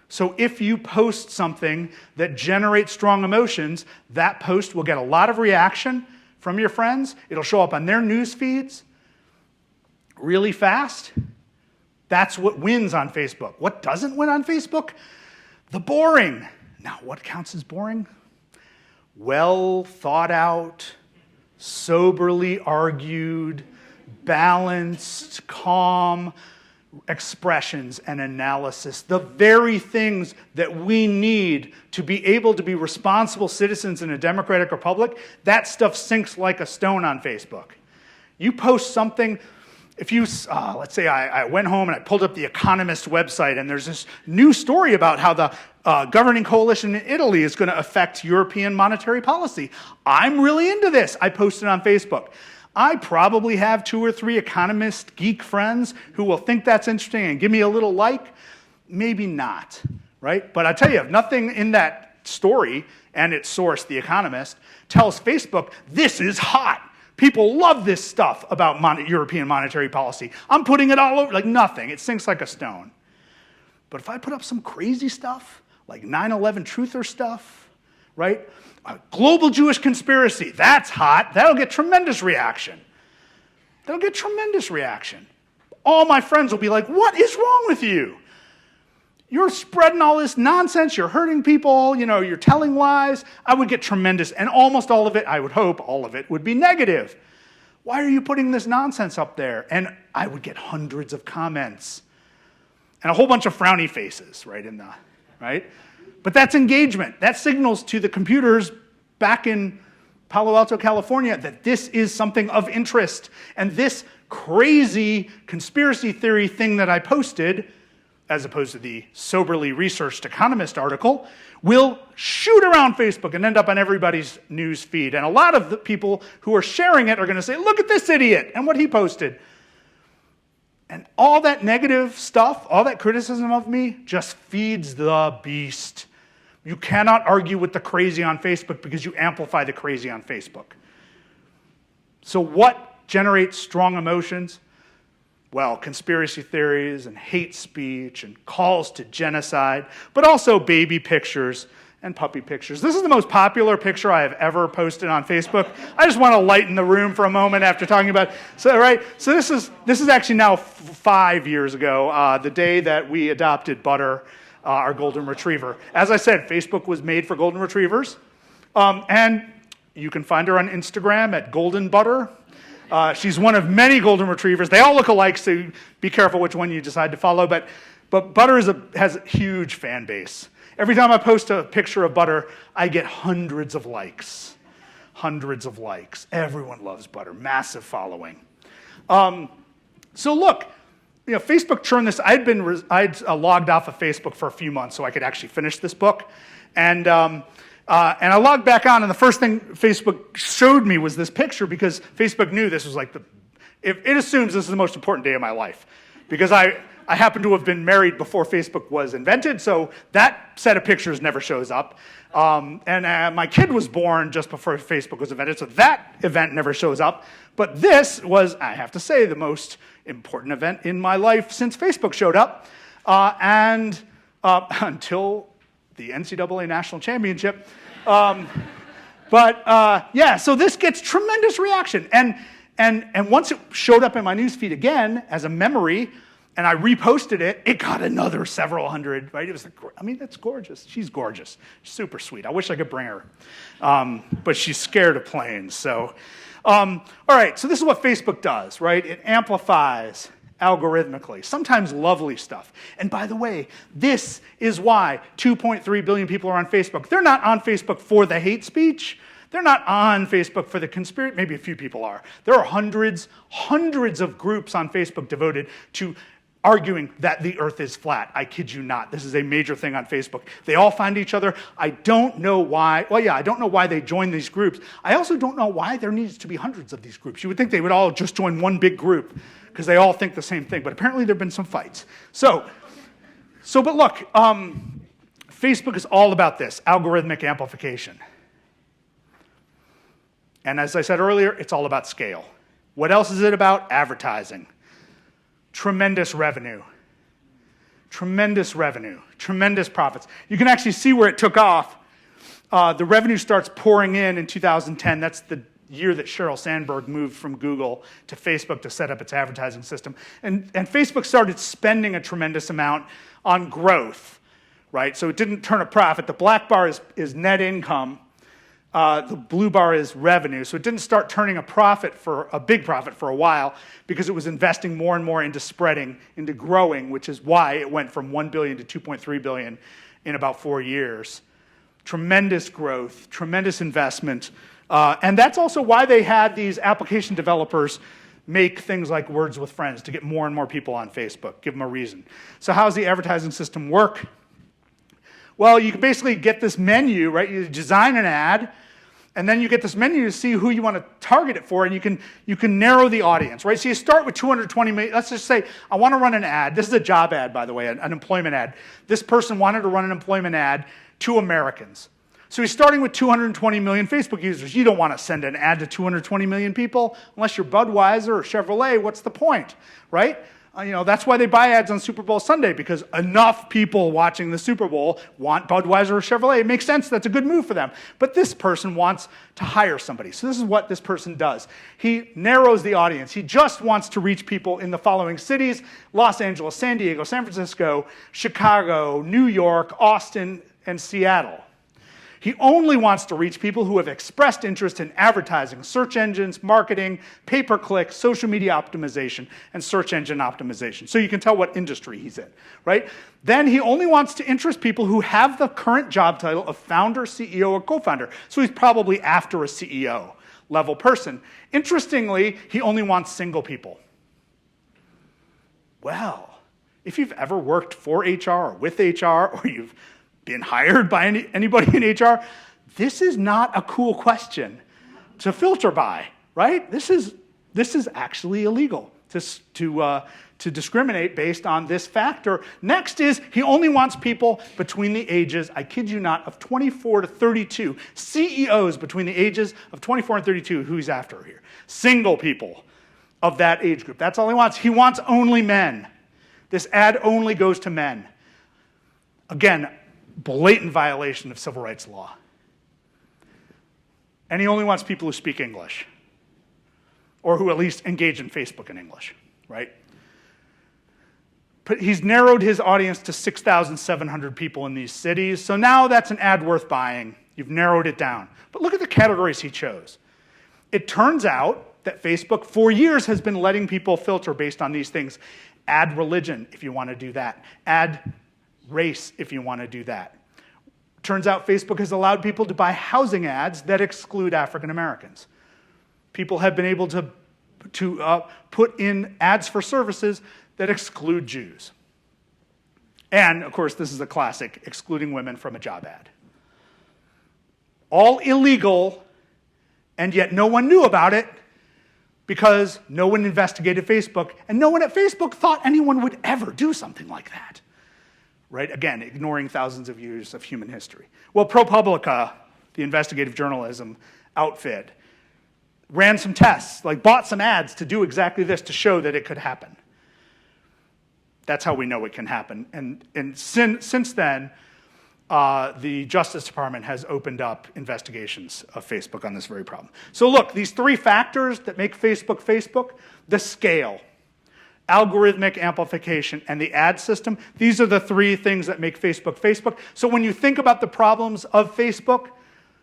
So if you post something that generates strong emotions, that post will get a lot of reaction from your friends. It'll show up on their news feeds really fast. That's what wins on Facebook. What doesn't win on Facebook? The boring. Now, what counts as boring? Well thought out, soberly argued, balanced, calm expressions and analysis. The very things that we need to be able to be responsible citizens in a democratic republic, that stuff sinks like a stone on Facebook. You post something. If you, let's say I went home and I pulled up the Economist website and there's this new story about how the governing coalition in Italy is going to affect European monetary policy. I'm really into this. I posted on Facebook. I probably have 2 or 3 economist geek friends who will think that's interesting and give me a little like. Maybe not, right? But I tell you, nothing in that story and its source, The Economist, tells Facebook, this is hot. People love this stuff about European monetary policy. I'm putting it all over, like nothing. It sinks like a stone. But if I put up some crazy stuff, like 9/11 truther stuff, right? A global Jewish conspiracy, that's hot. That'll get tremendous reaction. That'll get tremendous reaction. All my friends will be like, what is wrong with you? You're spreading all this nonsense, you're hurting people, you're telling lies. I would get tremendous, and almost all of it, I would hope all of it, would be negative. Why are you putting this nonsense up there? And I would get hundreds of comments and a whole bunch of frowny faces, right? But that's engagement. That signals to the computers back in Palo Alto, California, that this is something of interest. And this crazy conspiracy theory thing that I posted, as opposed to the soberly researched Economist article, will shoot around Facebook and end up on everybody's news feed. And a lot of the people who are sharing it are going to say, look at this idiot and what he posted. And all that negative stuff, all that criticism of me, just feeds the beast. You cannot argue with the crazy on Facebook because you amplify the crazy on Facebook. So what generates strong emotions? Well, conspiracy theories and hate speech and calls to genocide, but also baby pictures and puppy pictures. This is the most popular picture I have ever posted on Facebook. I just want to lighten the room for a moment after talking about, so this is actually now 5 years ago, the day that we adopted Butter, our golden retriever. As I said, Facebook was made for golden retrievers, and you can find her on Instagram at Golden Butter. She's one of many golden retrievers. They all look alike, so be careful which one you decide to follow. But Butter has a huge fan base. Every time I post a picture of Butter, I get hundreds of likes. Hundreds of likes. Everyone loves Butter. Massive following. So look, Facebook churned this. I'd logged off of Facebook for a few months so I could actually finish this book, and I logged back on, and the first thing Facebook showed me was this picture because Facebook knew this was like it assumes this is the most important day of my life because I happen to have been married before Facebook was invented, so that set of pictures never shows up. And my kid was born just before Facebook was invented, so that event never shows up. But this was, I have to say, the most important event in my life since Facebook showed up, and until the NCAA National Championship. So this gets tremendous reaction. And once it showed up in my newsfeed again as a memory, and I reposted it, it got another several hundred, right? That's gorgeous. She's gorgeous. Super sweet. I wish I could bring her. But she's scared of planes. So, all right, so this is what Facebook does, right? It amplifies algorithmically, sometimes lovely stuff. And by the way, this is why 2.3 billion people are on Facebook. They're not on Facebook for the hate speech. They're not on Facebook for the conspiracy. Maybe a few people are. There are hundreds of groups on Facebook devoted to arguing that the earth is flat. I kid you not. This is a major thing on Facebook. They all find each other. I don't know why. Well, yeah, I don't know why they join these groups. I also don't know why there needs to be hundreds of these groups. You would think they would all just join one big group because they all think the same thing. But apparently there have been some fights. But look, Facebook is all about this, algorithmic amplification. And as I said earlier, it's all about scale. What else is it about? Advertising. Tremendous revenue, tremendous profits. You can actually see where it took off. The revenue starts pouring in 2010. That's the year that Sheryl Sandberg moved from Google to Facebook to set up its advertising system. And Facebook started spending a tremendous amount on growth, right? So it didn't turn a profit. The black bar is net income. The blue bar is revenue. So it didn't start turning a big profit for a while because it was investing more and more into spreading, into growing, which is why it went from 1 billion to 2.3 billion in about 4 years. Tremendous growth, tremendous investment. And that's also why they had these application developers make things like Words with Friends to get more and more people on Facebook, give them a reason. So how does the advertising system work? Well, you can basically get this menu, right? You design an ad, and then you get this menu to see who you want to target it for, and you can narrow the audience, right? So you start with 220 million. Let's just say I want to run an ad. This is a job ad, by the way, an employment ad. This person wanted to run an employment ad to Americans. So he's starting with 220 million Facebook users. You don't want to send an ad to 220 million people unless you're Budweiser or Chevrolet. What's the point, right? That's why they buy ads on Super Bowl Sunday, because enough people watching the Super Bowl want Budweiser or Chevrolet. It makes sense. That's a good move for them. But this person wants to hire somebody. So this is what this person does. He narrows the audience. He just wants to reach people in the following cities: Los Angeles, San Diego, San Francisco, Chicago, New York, Austin, and Seattle. He only wants to reach people who have expressed interest in advertising, search engines, marketing, pay-per-click, social media optimization, and search engine optimization. So you can tell what industry he's in, right? Then he only wants to interest people who have the current job title of founder, CEO, or co-founder. So he's probably after a CEO level person. Interestingly, he only wants single people. Well, if you've ever worked for HR or with HR, or you've been hired by anybody in HR, this is not a cool question to filter by, right? This is actually illegal to discriminate based on this factor. Next is he only wants people between the ages, I kid you not, of 24 to 32. CEOs between the ages of 24 and 32, who he's after here. Single people of that age group. That's all he wants. He wants only men. This ad only goes to men. Again, blatant violation of civil rights law. And he only wants people who speak English, or who at least engage in Facebook in English, right? But he's narrowed his audience to 6,700 people in these cities, so now that's an ad worth buying. You've narrowed it down. But look at the categories he chose. It turns out that Facebook, for years, has been letting people filter based on these things. Add religion, if you want to do that. Add race, if you want to do that. Turns out Facebook has allowed people to buy housing ads that exclude African Americans. People have been able to put in ads for services that exclude Jews. And, of course, this is a classic, excluding women from a job ad. All illegal, and yet no one knew about it because no one investigated Facebook, and no one at Facebook thought anyone would ever do something like that. Right? Again, ignoring thousands of years of human history. Well, ProPublica, the investigative journalism outfit, ran some tests, bought some ads to do exactly this, to show that it could happen. That's how we know it can happen. And since then, the Justice Department has opened up investigations of Facebook on this very problem. So look, these three factors that make Facebook Facebook: the scale, algorithmic amplification, and the ad system. These are the three things that make Facebook Facebook. So when you think about the problems of Facebook,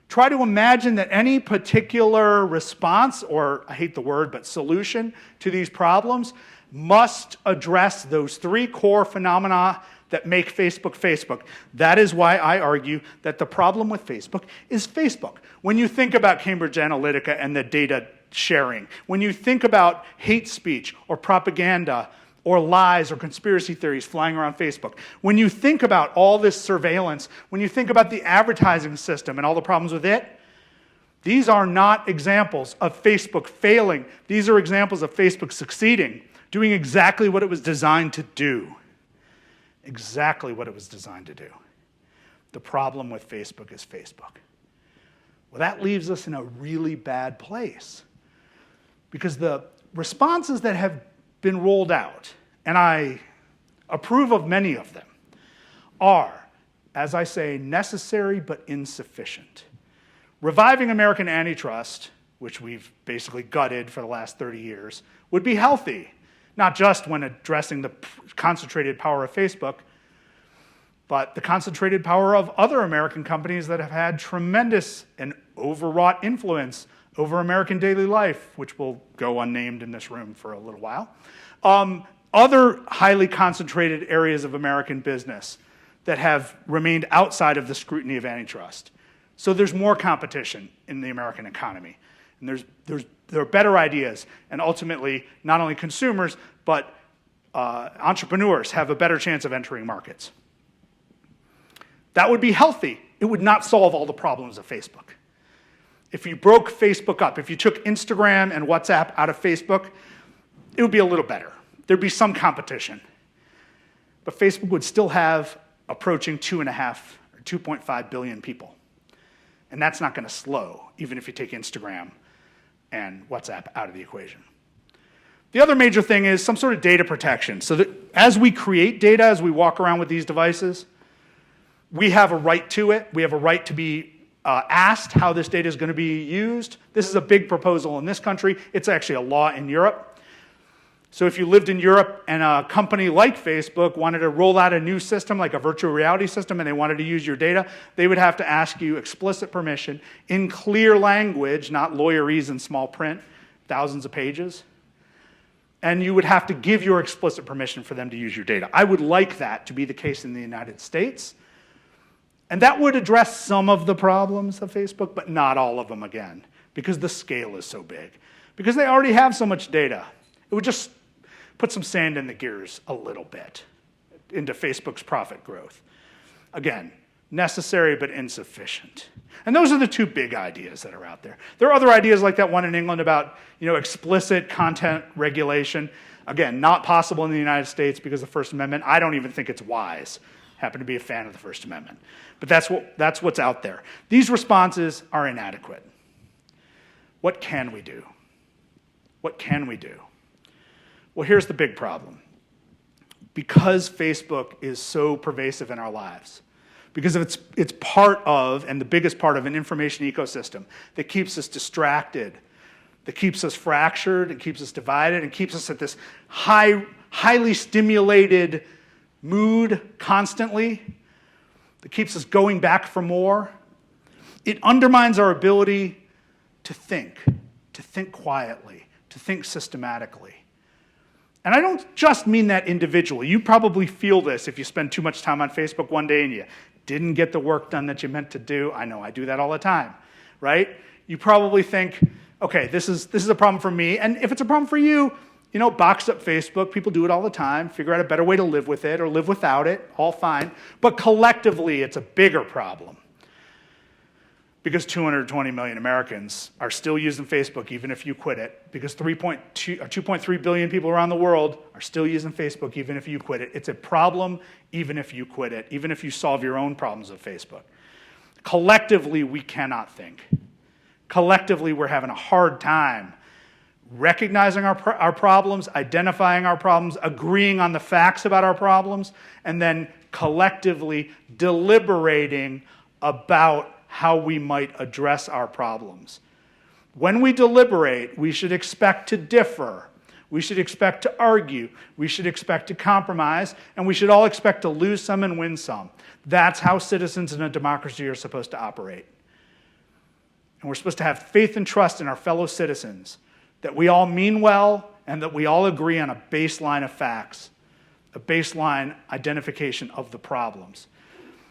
try to imagine that any particular response, or I hate the word, but solution to these problems must address those three core phenomena that make Facebook Facebook. That is why I argue that the problem with Facebook is Facebook. When you think about Cambridge Analytica and the data sharing, when you think about hate speech or propaganda or lies or conspiracy theories flying around Facebook, when you think about all this surveillance, when you think about the advertising system and all the problems with it, these are not examples of Facebook failing. These are examples of Facebook succeeding, doing exactly what it was designed to do. Exactly what it was designed to do. The problem with Facebook is Facebook. Well, that leaves us in a really bad place, because the responses that have been rolled out, and I approve of many of them, are, as I say, necessary but insufficient. Reviving American antitrust, which we've basically gutted for the last 30 years, would be healthy, not just when addressing the concentrated power of Facebook, but the concentrated power of other American companies that have had tremendous and overwrought influence over American daily life, which will go unnamed in this room for a little while. Other highly concentrated areas of American business that have remained outside of the scrutiny of antitrust. So there's more competition in the American economy. And there are better ideas. And ultimately, not only consumers, but entrepreneurs have a better chance of entering markets. That would be healthy. It would not solve all the problems of Facebook. If you broke Facebook up, if you took Instagram and WhatsApp out of Facebook, it would be a little better. There'd be some competition. But Facebook would still have approaching 2.5 or 2.5 billion people. And that's not going to slow, even if you take Instagram and WhatsApp out of the equation. The other major thing is some sort of data protection. So that as we create data, as we walk around with these devices, we have a right to it. We have a right to be asked how this data is going to be used. This is a big proposal in this country. It's actually a law in Europe. So if you lived in Europe and a company like Facebook wanted to roll out a new system, like a virtual reality system, and they wanted to use your data, they would have to ask you explicit permission in clear language, not lawyerese in small print, thousands of pages. And you would have to give your explicit permission for them to use your data. I would like that to be the case in the United States. And that would address some of the problems of Facebook, but not all of them again, because the scale is so big. Because they already have so much data. It would just put some sand in the gears a little bit into Facebook's profit growth. Again, necessary but insufficient. And those are the two big ideas that are out there. There are other ideas like that one in England about, explicit content regulation. Again, not possible in the United States because of the First Amendment. I don't even think it's wise. Happen to be a fan of the First Amendment. But that's what's out there. These responses are inadequate. What can we do? What can we do? Well, here's the big problem. Because Facebook is so pervasive in our lives, because it's part of, and the biggest part of, an information ecosystem that keeps us distracted, that keeps us fractured, and keeps us divided, and keeps us at this highly stimulated mood constantly, that keeps us going back for more. It undermines our ability to think quietly, to think systematically. And I don't just mean that individually. You probably feel this if you spend too much time on Facebook one day and you didn't get the work done that you meant to do. I know I do that all the time, right? You probably think, okay, this is a problem for me. And if it's a problem for you, box up Facebook. People do it all the time. Figure out a better way to live with it or live without it. All fine. But collectively, it's a bigger problem. Because 220 million Americans are still using Facebook even if you quit it. Because 2.3 billion people around the world are still using Facebook even if you quit it. It's a problem even if you quit it, even if you solve your own problems with Facebook. Collectively, we cannot think. Collectively, we're having a hard time recognizing our problems, identifying our problems, agreeing on the facts about our problems, and then collectively deliberating about how we might address our problems. When we deliberate, we should expect to differ. We should expect to argue. We should expect to compromise. And we should all expect to lose some and win some. That's how citizens in a democracy are supposed to operate. And we're supposed to have faith and trust in our fellow citizens, that we all mean well and that we all agree on a baseline of facts a baseline identification of the problems.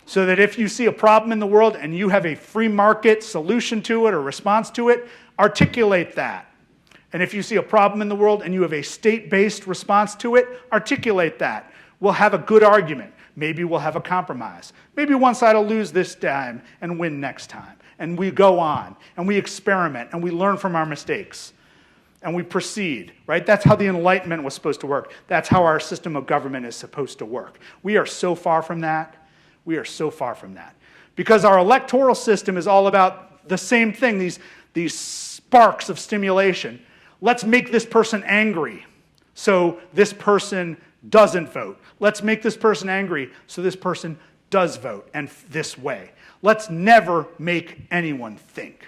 So that if you see a problem in the world and you have a free market solution to it or response to it, articulate that. And if you see a problem in the world and you have a state-based response to it, articulate that. We'll have a good argument. Maybe we'll have a compromise. Maybe one side will lose this time and win next time. And we go on, and we experiment, and we learn from our mistakes. And we proceed, right? That's how the Enlightenment was supposed to work. That's how our system of government is supposed to work. We are so far from that. We are so far from that. Because our electoral system is all about the same thing, these sparks of stimulation. Let's make this person angry so this person doesn't vote. Let's make this person angry so this person does vote, and this way. Let's never make anyone think.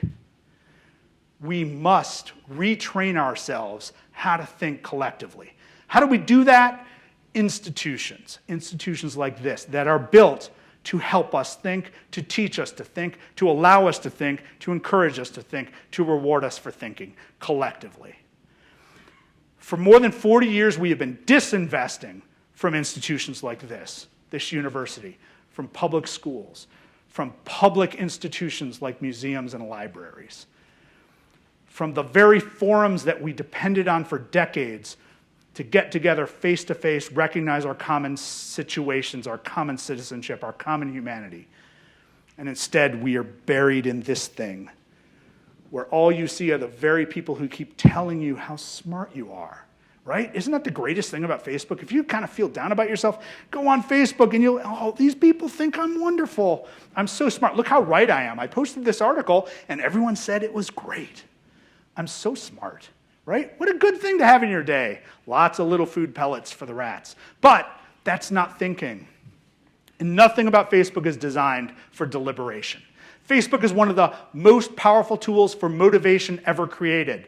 We must retrain ourselves how to think collectively. How do we do that? Institutions like this that are built to help us think, to teach us to think, to allow us to think, to encourage us to think, to reward us for thinking collectively. For more than 40 years, we have been disinvesting from institutions like this university, from public schools, from public institutions like museums and libraries, from the very forums that we depended on for decades to get together face-to-face, recognize our common situations, our common citizenship, our common humanity. And instead, we are buried in this thing where all you see are the very people who keep telling you how smart you are, right? Isn't that the greatest thing about Facebook? If you kind of feel down about yourself, go on Facebook and these people think I'm wonderful. I'm so smart. Look how right I am. I posted this article and everyone said it was great. I'm so smart, right? What a good thing to have in your day. Lots of little food pellets for the rats. But that's not thinking. And nothing about Facebook is designed for deliberation. Facebook is one of the most powerful tools for motivation ever created.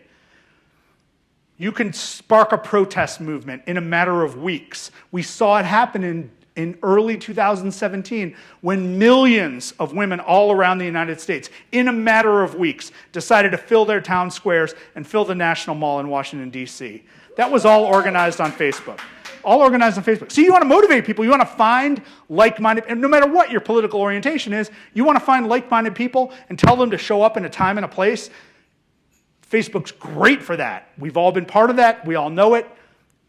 You can spark a protest movement in a matter of weeks. We saw it happen in early 2017 when millions of women all around the United States, in a matter of weeks, decided to fill their town squares and fill the National Mall in Washington, D.C. That was all organized on Facebook. All organized on Facebook. So you want to motivate people. You want to find like-minded, and no matter what your political orientation is, you want to find like-minded people and tell them to show up in a time and a place. Facebook's great for that. We've all been part of that. We all know it.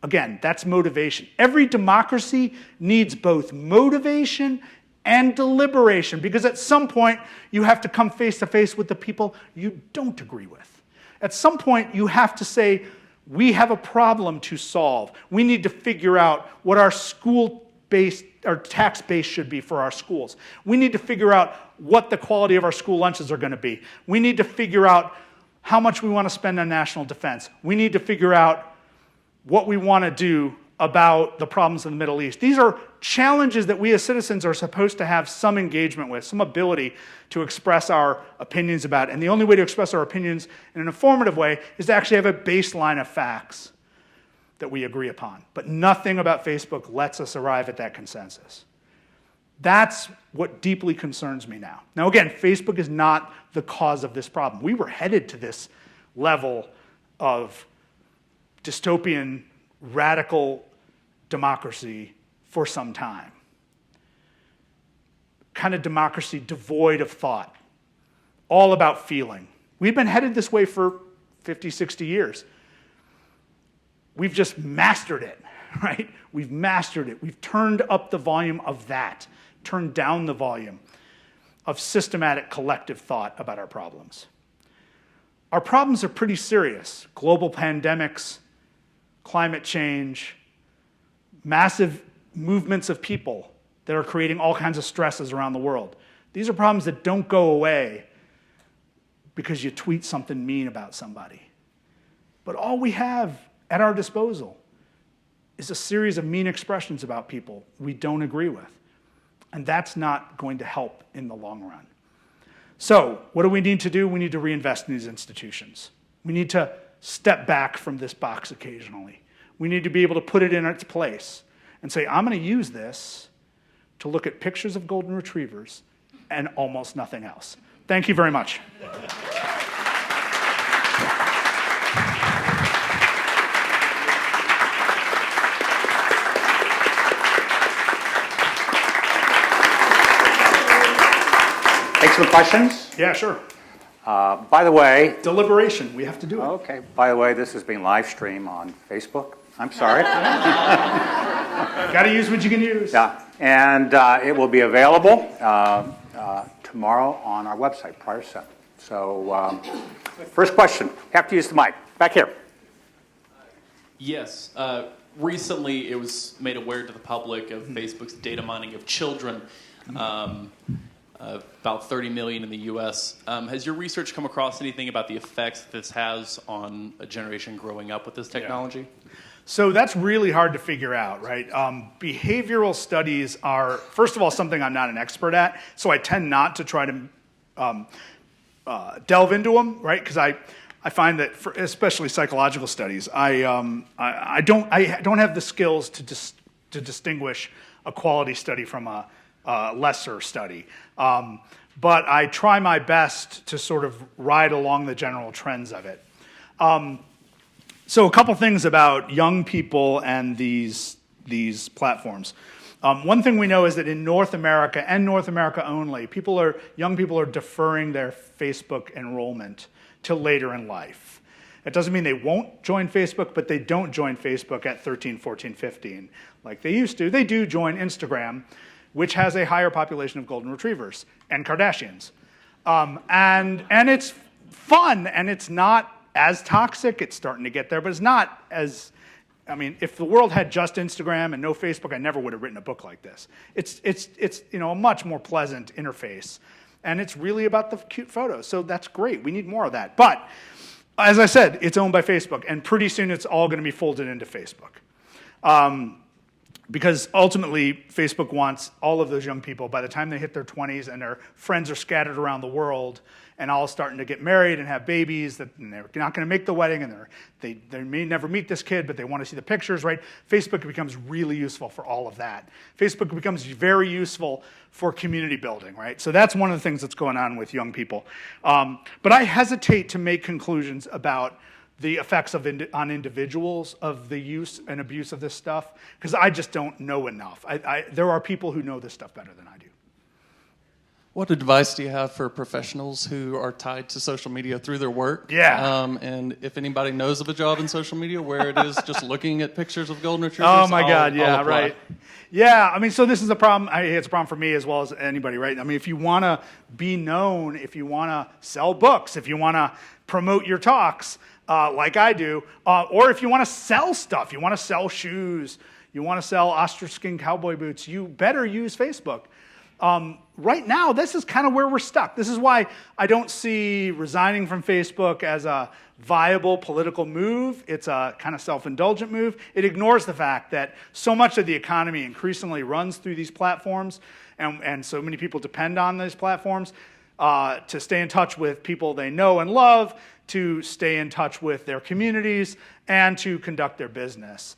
Again, that's motivation. Every democracy needs both motivation and deliberation, because at some point you have to come face to face with the people you don't agree with. At some point you have to say, we have a problem to solve. We need to figure out what our tax base should be for our schools. We need to figure out what the quality of our school lunches are going to be. We need to figure out how much we want to spend on national defense. We need to figure out what we want to do about the problems in the Middle East. These are challenges that we as citizens are supposed to have some engagement with, some ability to express our opinions about. And the only way to express our opinions in an informative way is to actually have a baseline of facts that we agree upon. But nothing about Facebook lets us arrive at that consensus. That's what deeply concerns me now. Now again, Facebook is not the cause of this problem. We were headed to this level of dystopian, radical democracy for some time. Kind of democracy devoid of thought, all about feeling. We've been headed this way for 50, 60 years. We've just mastered it, right? We've mastered it. We've turned up the volume of that, turned down the volume of systematic collective thought about our problems. Our problems are pretty serious. Global pandemics, climate change, massive movements of people that are creating all kinds of stresses around the world. These are problems that don't go away because you tweet something mean about somebody. But all we have at our disposal is a series of mean expressions about people we don't agree with. And that's not going to help in the long run. So, what do we need to do? We need to reinvest in these institutions. We need to step back from this box occasionally. We need to be able to put it in its place and say, I'm going to use this to look at pictures of golden retrievers and almost nothing else. Thank you very much. some questions? Yeah, sure. By the way, Deliberation. We have to do it. okay, by the way, this is being live streamed on Facebook. I'm sorry. Got to use what you can use. Yeah, and it will be available tomorrow on our website, prior set. So, first question. You have to use the mic. Back here. Yes. Recently, it was made aware to the public of Facebook's data mining of children, about 30 million in the U.S. Has your research come across anything about the effects this has on a generation growing up with this technology? So that's really hard to figure out, right? Behavioral studies are, first of all, something I'm not an expert at, so I tend not to try to delve into them, right? Because I find that, for especially psychological studies, I don't have the skills to distinguish a quality study from a lesser study. But I try my best to sort of ride along the general trends of it. So a couple things about young people and these platforms. One thing we know is that in North America, and North America only, young people are deferring their Facebook enrollment till later in life. It doesn't mean they won't join Facebook, but they don't join Facebook at 13, 14, 15 like they used to. They do join Instagram, which has a higher population of golden retrievers and Kardashians. And it's fun, and it's not as toxic. It's starting to get there, but it's not as, I mean, if the world had just Instagram and no Facebook, I never would have written a book like this. It's a much more pleasant interface, and it's really about the cute photos, so that's great. We need more of that. But as I said, it's owned by Facebook, and pretty soon it's all going to be folded into Facebook. Because ultimately, Facebook wants all of those young people, by the time they hit their 20s and their friends are scattered around the world and all starting to get married and have babies, that they're not going to make the wedding, and they may never meet this kid, but they want to see the pictures, right? Facebook becomes really useful for all of that. Facebook becomes very useful for community building, right? So that's one of the things that's going on with young people. But I hesitate to make conclusions about the effects on individuals of the use and abuse of this stuff, because I just don't know enough. There are people who know this stuff better than I do. What advice do you have for professionals who are tied to social media through their work? Yeah. And if anybody knows of a job in social media where it is just looking at pictures of golden retrievers, Oh my God, yeah, I'll apply. right. Yeah, I mean, so this is a problem. It's a problem for me as well as anybody, right? I mean, if you want to be known, if you want to sell books, if you want to promote your talks, like I do, or if you want to sell stuff, you want to sell shoes, you want to sell ostrich skin cowboy boots, you better use Facebook. Right now, this is kind of where we're stuck. This is why I don't see resigning from Facebook as a viable political move. It's a kind of self-indulgent move. It ignores the fact that so much of the economy increasingly runs through these platforms, and so many people depend on these platforms to stay in touch with people they know and love, to stay in touch with their communities, and to conduct their business.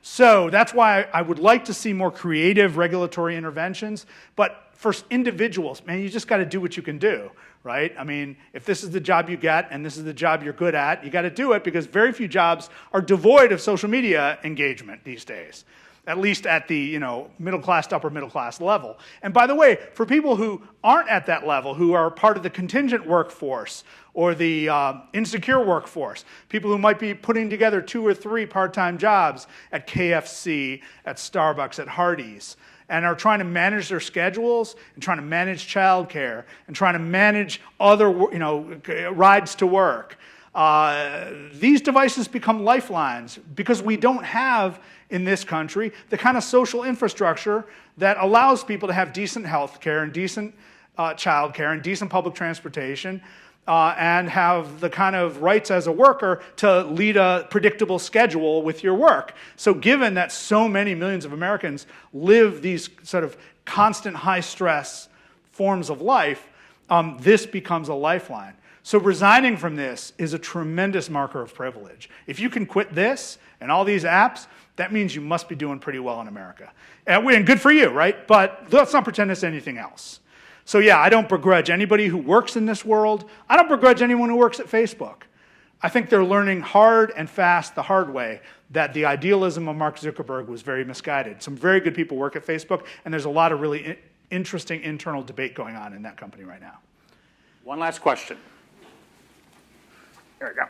So that's why I would like to see more creative regulatory interventions. But for individuals, man, you just got to do what you can do, right? I mean, if this is the job you get and this is the job you're good at, you got to do it, because very few jobs are devoid of social media engagement these days, at least at the middle class to upper middle class level. And by the way, for people who aren't at that level, who are part of the contingent workforce or the insecure workforce, people who might be putting together 2 or 3 part-time jobs at KFC, at Starbucks, at Hardee's, and are trying to manage their schedules and trying to manage childcare and trying to manage other rides to work. These devices become lifelines because we don't have in this country the kind of social infrastructure that allows people to have decent health care and decent child care and decent public transportation and have the kind of rights as a worker to lead a predictable schedule with your work. So given that so many millions of Americans live these sort of constant high-stress forms of life, this becomes a lifeline. So resigning from this is a tremendous marker of privilege. If you can quit this and all these apps, that means you must be doing pretty well in America. And good for you, right? But let's not pretend it's anything else. So yeah, I don't begrudge anybody who works in this world. I don't begrudge anyone who works at Facebook. I think they're learning hard and fast the hard way that the idealism of Mark Zuckerberg was very misguided. Some very good people work at Facebook, and there's a lot of really interesting internal debate going on in that company right now. One last question. There we go.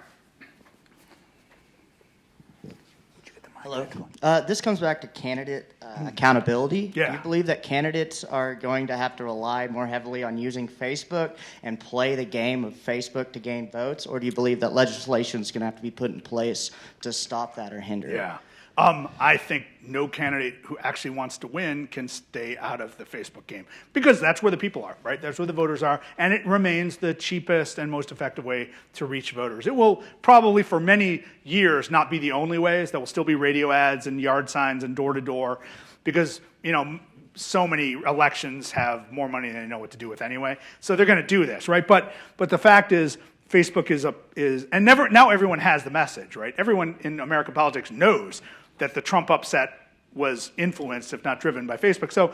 Hello. This comes back to candidate accountability. Yeah. Do you believe that candidates are going to have to rely more heavily on using Facebook and play the game of Facebook to gain votes? Or do you believe that legislation is going to have to be put in place to stop that or hinder it? Yeah. I think no candidate who actually wants to win can stay out of the Facebook game because that's where the people are, right? That's where the voters are, and it remains the cheapest and most effective way to reach voters. It will probably for many years not be the only ways. There will still be radio ads and yard signs and door-to-door because, so many elections have more money than they know what to do with anyway. So they're going to do this, right? But the fact is, Facebook now everyone has the message, right? Everyone in American politics knows that the Trump upset was influenced, if not driven, by Facebook. So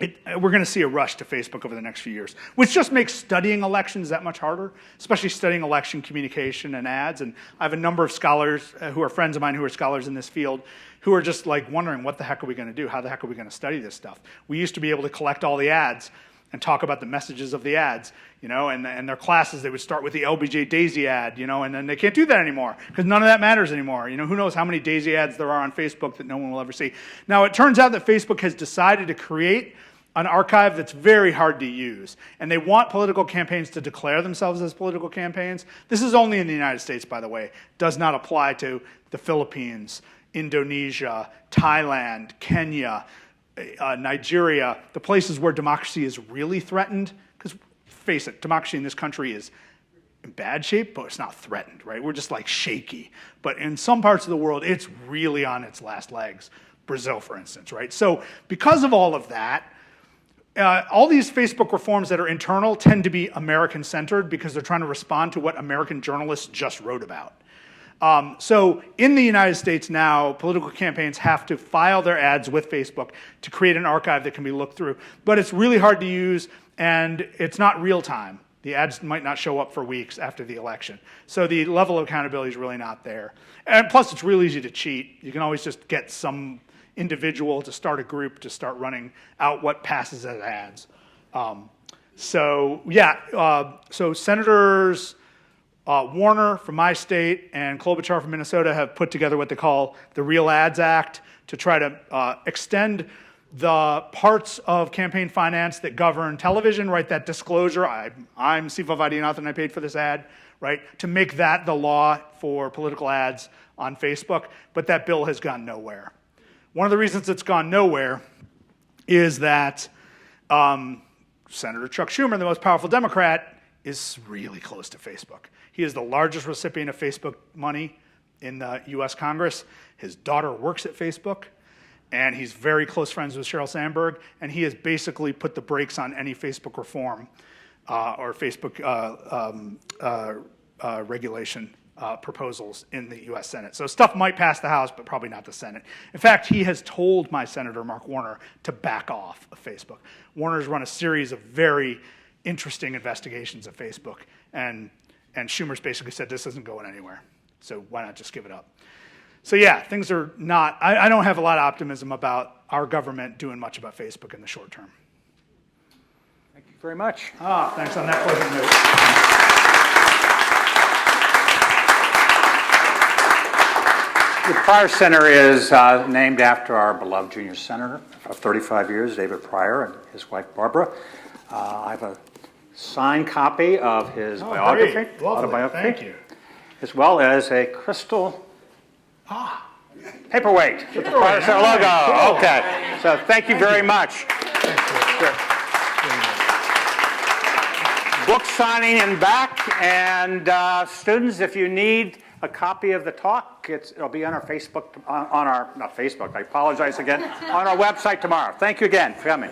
we're going to see a rush to Facebook over the next few years, which just makes studying elections that much harder, especially studying election communication and ads. And I have a number of scholars who are friends of mine who are scholars in this field who are just like wondering, what the heck are we going to do? How the heck are we going to study this stuff? We used to be able to collect all the ads and talk about the messages of the ads, and their classes, they would start with the LBJ Daisy ad, and then they can't do that anymore because none of that matters anymore. Who knows how many Daisy ads there are on Facebook that no one will ever see. Now, it turns out that Facebook has decided to create an archive that's very hard to use, and they want political campaigns to declare themselves as political campaigns. This is only in the United States, by the way. Does not apply to the Philippines, Indonesia, Thailand, Kenya, Nigeria, the places where democracy is really threatened, because face it, democracy in this country is in bad shape, but it's not threatened, right? We're just like shaky. But in some parts of the world, it's really on its last legs. Brazil, for instance, right? So because of all of that, all these Facebook reforms that are internal tend to be American-centered because they're trying to respond to what American journalists just wrote about. So in the United States now, political campaigns have to file their ads with Facebook to create an archive that can be looked through. But it's really hard to use, and it's not real time. The ads might not show up for weeks after the election. So the level of accountability is really not there. And plus, it's real easy to cheat. You can always just get some individual to start a group to start running out what passes as ads. So Senators Warner from my state and Klobuchar from Minnesota have put together what they call the Real Ads Act to try to extend the parts of campaign finance that govern television, right? That disclosure, I'm Siva Vaidhyanathan, I paid for this ad, right? To make that the law for political ads on Facebook, but that bill has gone nowhere. One of the reasons it's gone nowhere is that Senator Chuck Schumer, the most powerful Democrat, is really close to Facebook. He is the largest recipient of Facebook money in the U.S. Congress. His daughter works at Facebook, and he's very close friends with Sheryl Sandberg, and he has basically put the brakes on any Facebook reform or Facebook regulation proposals in the U.S. Senate. So stuff might pass the House, but probably not the Senate. In fact, he has told my Senator Mark Warner to back off of Facebook. Warner's run a series of very interesting investigations of Facebook, and Schumer's basically said this isn't going anywhere, so why not just give it up? So yeah, things are not, I don't have a lot of optimism about our government doing much about Facebook in the short term. Thank you very much. Thanks on that pleasant The note. Pryor Center is named after our beloved junior senator of 35 years, David Pryor, and his wife, Barbara. I have a signed copy of his biography, autobiography, Thank you. as well as a crystal paperweight with the Pryor Center logo. Cool. Okay, so thank you very much. Book signing in back, and students, if you need a copy of the talk, it'll be on our Facebook, not Facebook, I apologize again, on our website tomorrow. Thank you again for coming.